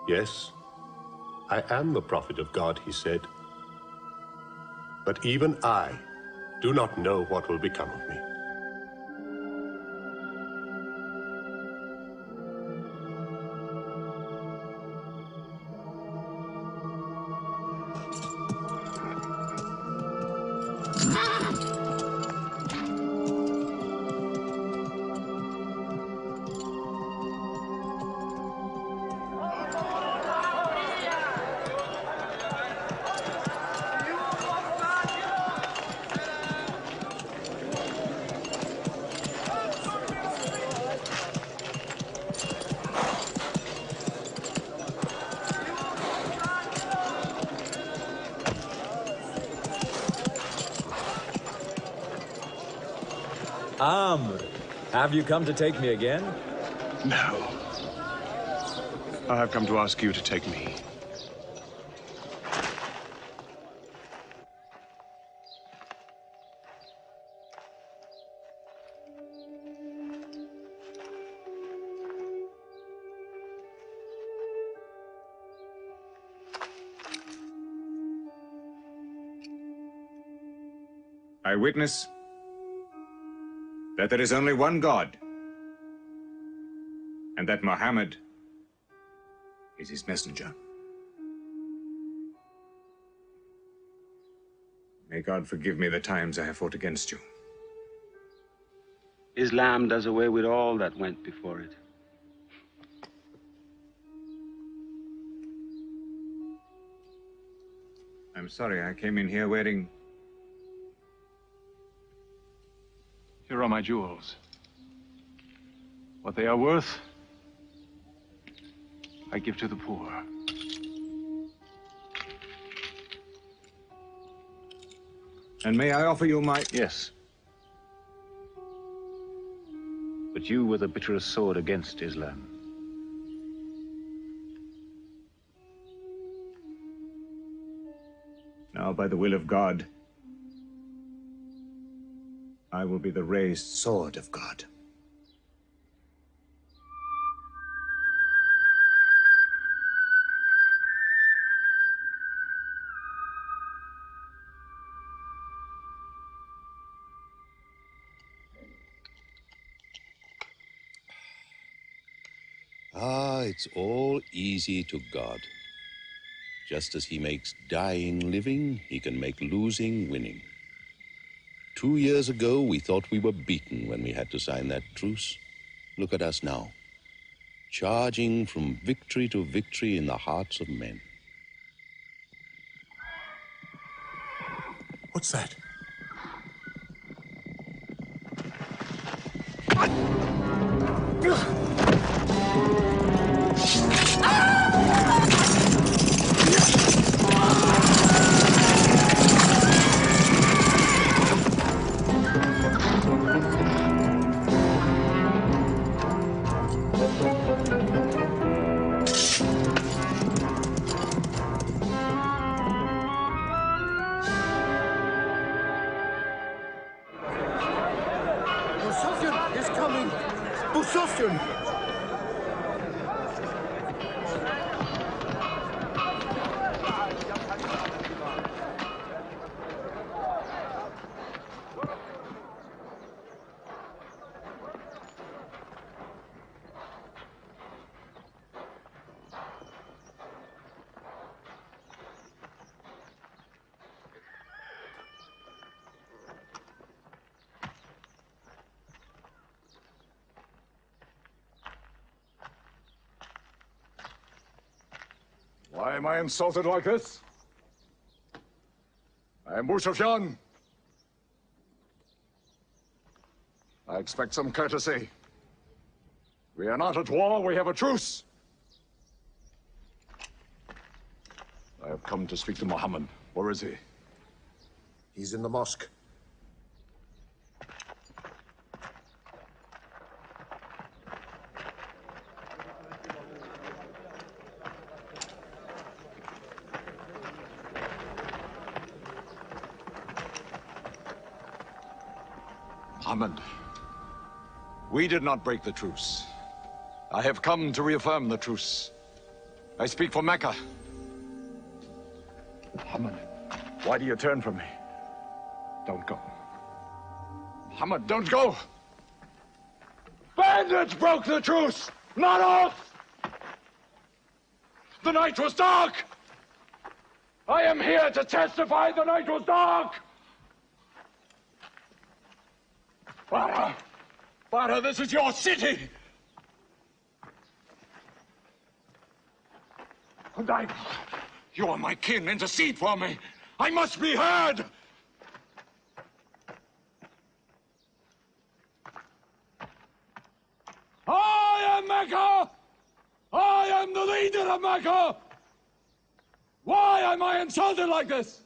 "Yes, I am the prophet of God," he said. "But even I do not know what will become of me." Amr, have you come to take me again? No. I have come to ask you to take me. I witness that there is only one God, and that Muhammad is his messenger. May God forgive me the times I have fought against you. Islam does away with all that went before it. I'm sorry, I came in here wearing... Here are my jewels. What they are worth, I give to the poor. And may I offer you my... Yes. But you were the bitterest sword against Islam. Now, by the will of God, I will be the raised sword of God. Ah, it's all easy to God. Just as he makes dying living, he can make losing winning. 2 years ago, we thought we were beaten when we had to sign that truce. Look at us now, charging from victory to victory in the hearts of men. What's that? Why am I insulted like this? I am Abu Sufyan. I expect some courtesy. We are not at war, we have a truce. I have come to speak to Muhammad. Where is he? He's in the mosque. Muhammad, we did not break the truce. I have come to reaffirm the truce. I speak for Mecca. Muhammad, why do you turn from me? Don't go. Muhammad, don't go! Bandits broke the truce, not us! The night was dark! I am here to testify the night was dark! Farah! Farah, this is your city! And you are my kin, intercede for me! I must be heard! I am Mecca! I am the leader of Mecca! Why am I insulted like this?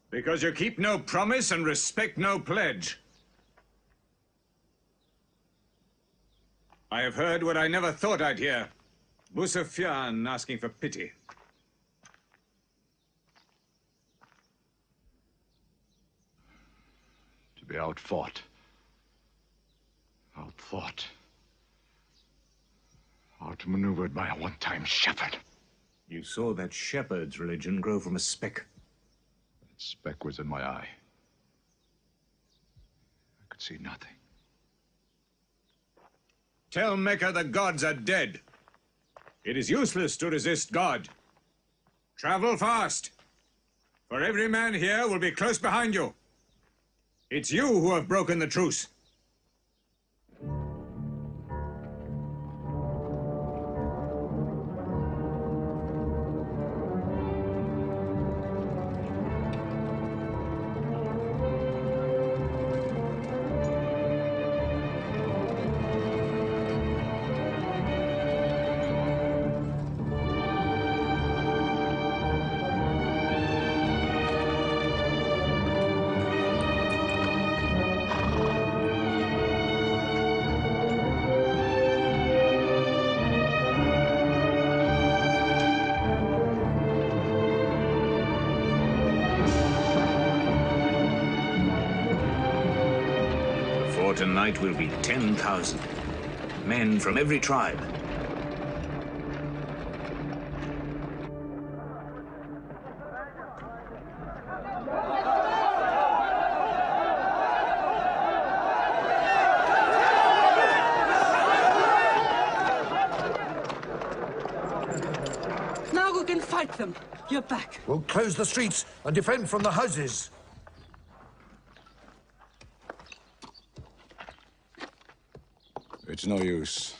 Because you keep no promise and respect no pledge. I have heard what I never thought I'd hear. Abu Sufyan asking for pity. To be outfought, outthought, outmaneuvered by a one-time shepherd. You saw that shepherd's religion grow from a speck. That speck was in my eye. see nothing. Tell Mecca the gods are dead. It is useless to resist God. Travel fast, for every man here will be close behind you. It's you who have broken the truce. Tonight will be 10,000 men from every tribe. Now we can fight them. You're back. We'll close the streets and defend from the houses. It's no use.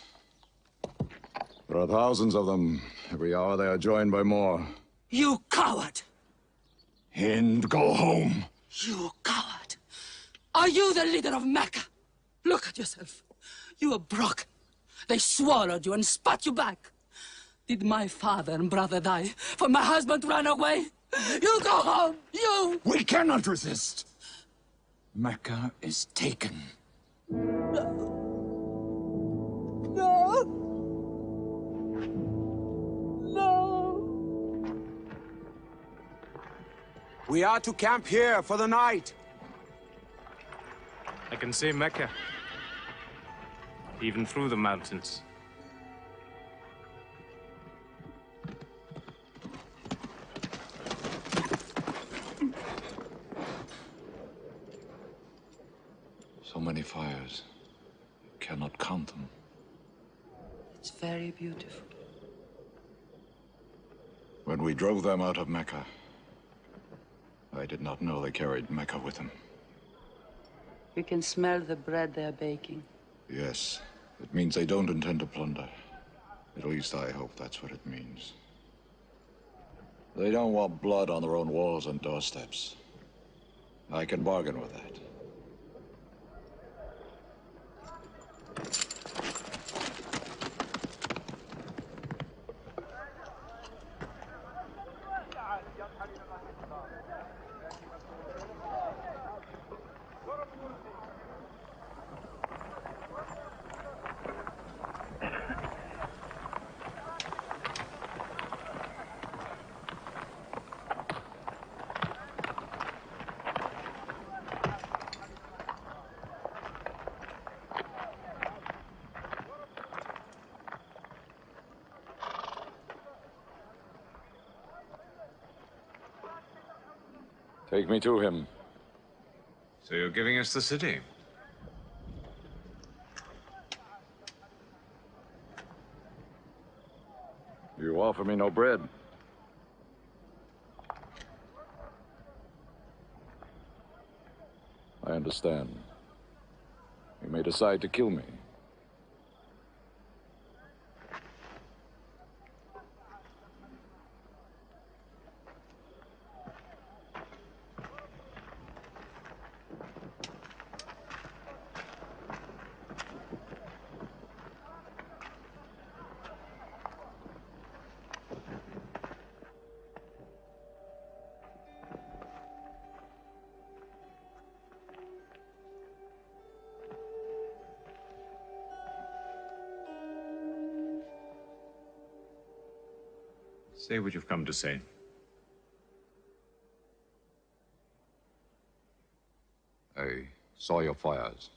There are thousands of them. Every hour they are joined by more. You coward! Hind, go home. You coward! Are you the leader of Mecca? Look at yourself. You are broken. They swallowed you and spat you back. Did my father and brother die for my husband ran away? You go home, you! We cannot resist. Mecca is taken. No. We are to camp here for the night. I can see Mecca, even through the mountains. So many fires. You cannot count them. It's very beautiful. When we drove them out of Mecca, I did not know they carried Mecca with them. You can smell the bread they're baking. Yes, it means they don't intend to plunder. At least I hope that's what it means. They don't want blood on their own walls and doorsteps. I can bargain with that. Take me to him. So you're giving us the city? You offer me no bread. I understand. You may decide to kill me. Say what you've come to say. I saw your fires.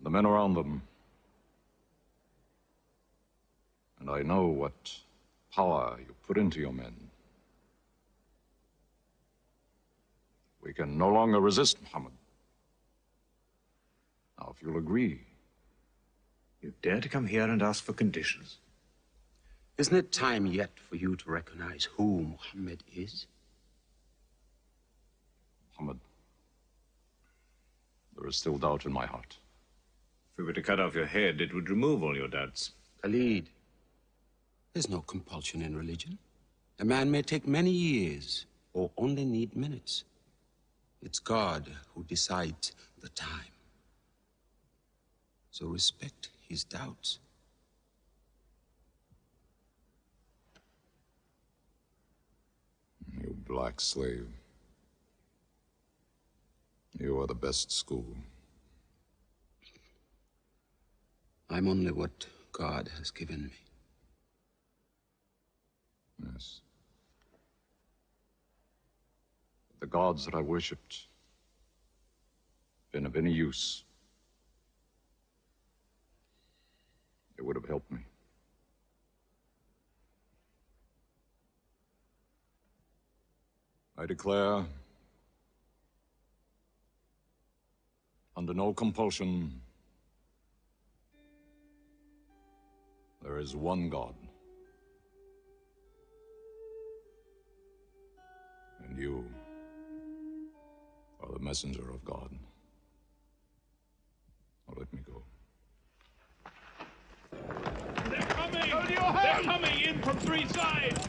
The men around them. And I know what power you put into your men. We can no longer resist Muhammad. Now, if you'll agree, you dare to come here and ask for conditions. Isn't it time yet for you to recognize who Muhammad is? Muhammad, there is still doubt in my heart. If we were to cut off your head, it would remove all your doubts. Khalid, there's no compulsion in religion. A man may take many years or only need minutes. It's God who decides the time. So respect his doubts. You black slave. You are the best school. I'm only what God has given me. Yes. The gods that I worshipped been of any use, it would have helped me. I declare, under no compulsion, there is one God. And you are the messenger of God. Now let me go. They're coming! They're coming in from three sides!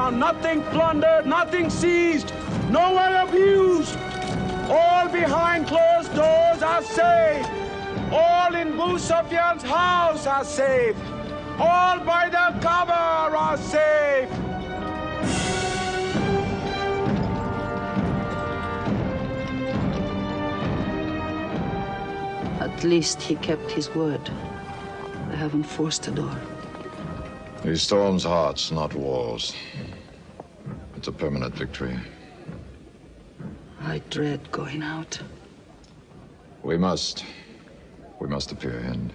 found, nothing plundered, nothing seized, no one abused. All behind closed doors are safe. All in Abu Sufyan's house are safe. All by the Kaaba are safe. At least he kept his word. I haven't forced the door. He storms hearts, not walls. It's a permanent victory. I dread going out. We must appear in.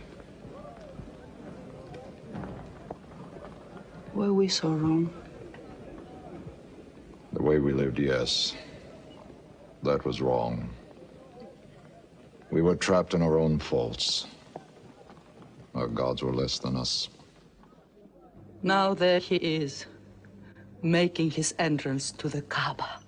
Were we so wrong? The way we lived, yes. That was wrong. We were trapped in our own faults. Our gods were less than us. Now there he is, making his entrance to the Kaaba.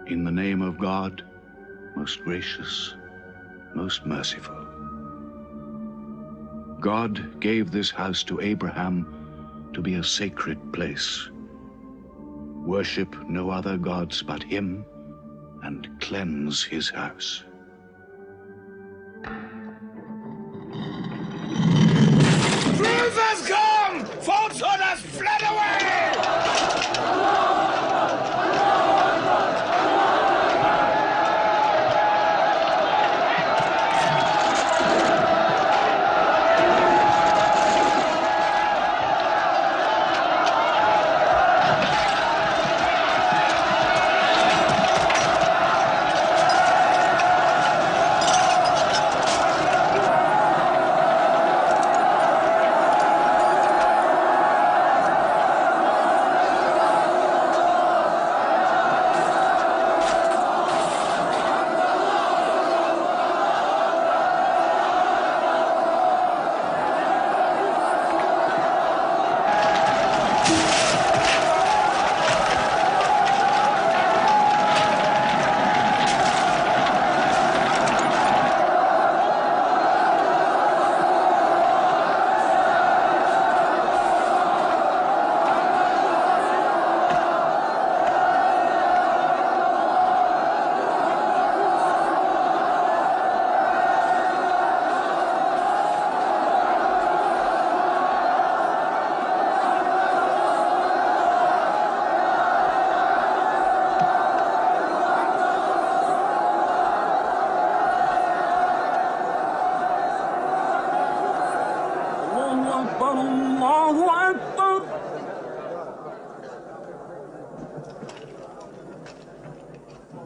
In the name of God, most gracious, most merciful. God gave this house to Abraham to be a sacred place. Worship no other gods but him, and cleanse his house. Truth has come! Falsehood has fled away!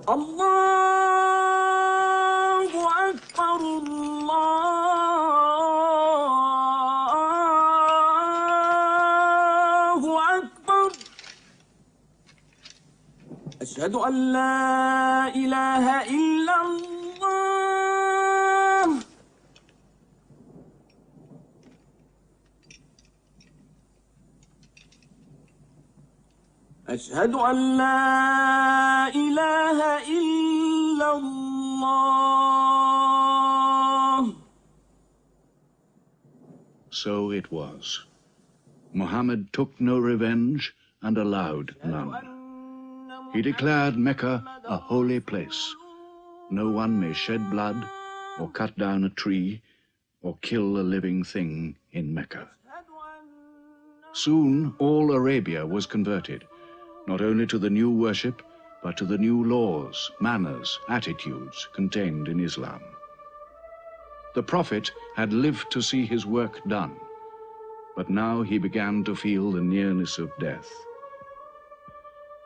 Allahu Akbar! أشهد أن لا إله إلا الله أشهد أن لا إله إلا الله. So it was. Muhammad took no revenge and allowed none. He declared Mecca a holy place. No one may shed blood, or cut down a tree, or kill a living thing in Mecca. Soon all Arabia was converted, not only to the new worship, but to the new laws, manners, attitudes contained in Islam. The Prophet had lived to see his work done, but now he began to feel the nearness of death.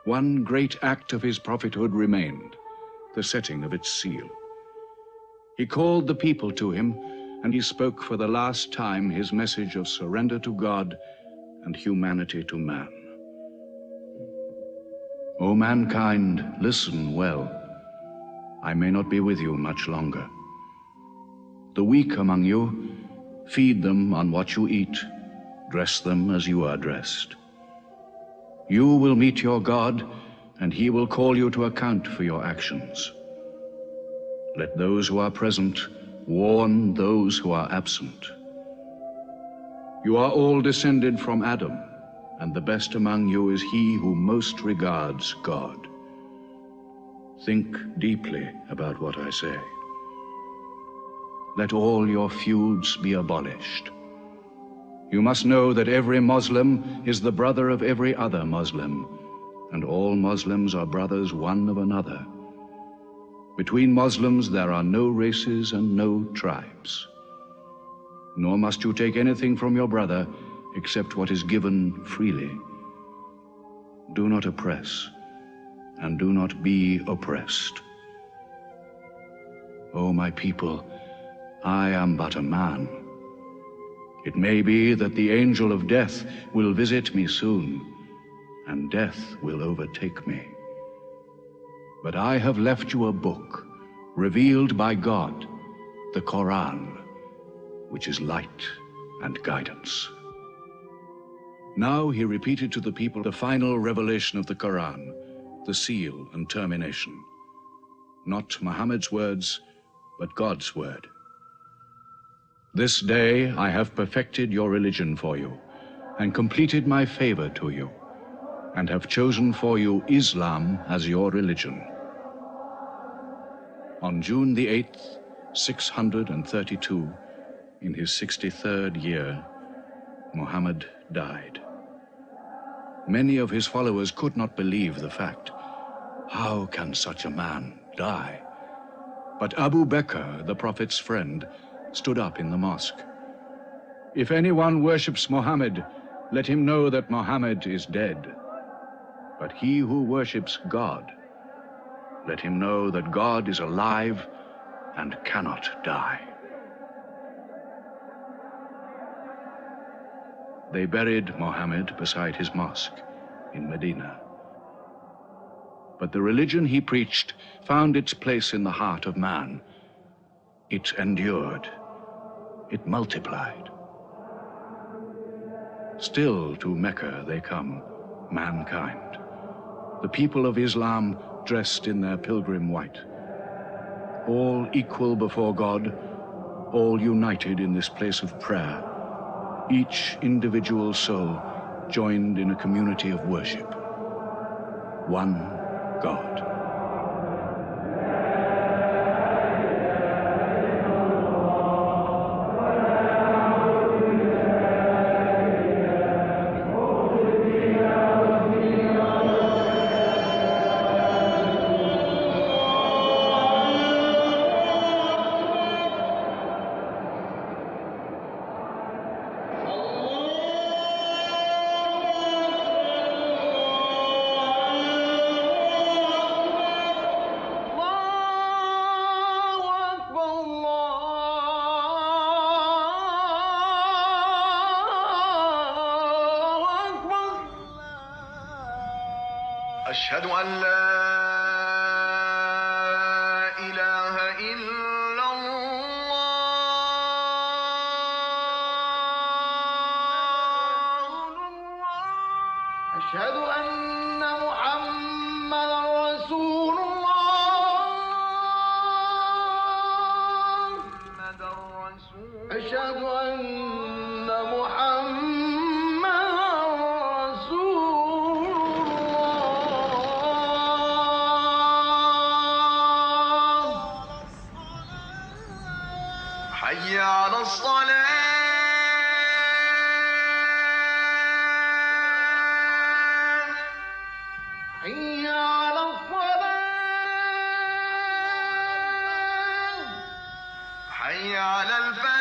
One great act of his prophethood remained, the setting of its seal. He called the people to him, and he spoke for the last time his message of surrender to God and humanity to man. O mankind, listen well. I may not be with you much longer. The weak among you, feed them on what you eat, dress them as you are dressed. You will meet your God, and he will call you to account for your actions. Let those who are present warn those who are absent. You are all descended from Adam, and the best among you is he who most regards God. Think deeply about what I say. Let all your feuds be abolished. You must know that every Muslim is the brother of every other Muslim, and all Muslims are brothers one of another. Between Muslims there are no races and no tribes. Nor must you take anything from your brother except what is given freely. Do not oppress, and do not be oppressed. O my people, I am but a man. It may be that the angel of death will visit me soon, and death will overtake me. But I have left you a book, revealed by God, the Quran, which is light and guidance. Now he repeated to the people the final revelation of the Quran, the seal and termination. Not Muhammad's words, but God's word. This day I have perfected your religion for you, and completed my favor to you, and have chosen for you Islam as your religion. On June the 8th, 632, in his 63rd year, Muhammad died. Many of his followers could not believe the fact. How can such a man die? But Abu Bakr, the Prophet's friend, stood up in the mosque. If anyone worships Muhammad, let him know that Muhammad is dead. But he who worships God, let him know that God is alive and cannot die. They buried Muhammad beside his mosque in Medina. But the religion he preached found its place in the heart of man. It endured. It multiplied. Still to Mecca they come, mankind. The people of Islam dressed in their pilgrim white. All equal before God, all united in this place of prayer. Each individual soul joined in a community of worship. One God. أشهد أن لا أشهد أن محمدا رسول الله. أشهد أن محمدا رسول الله. حي على الصلاة. حي على الصلاة. حي على الفلاح.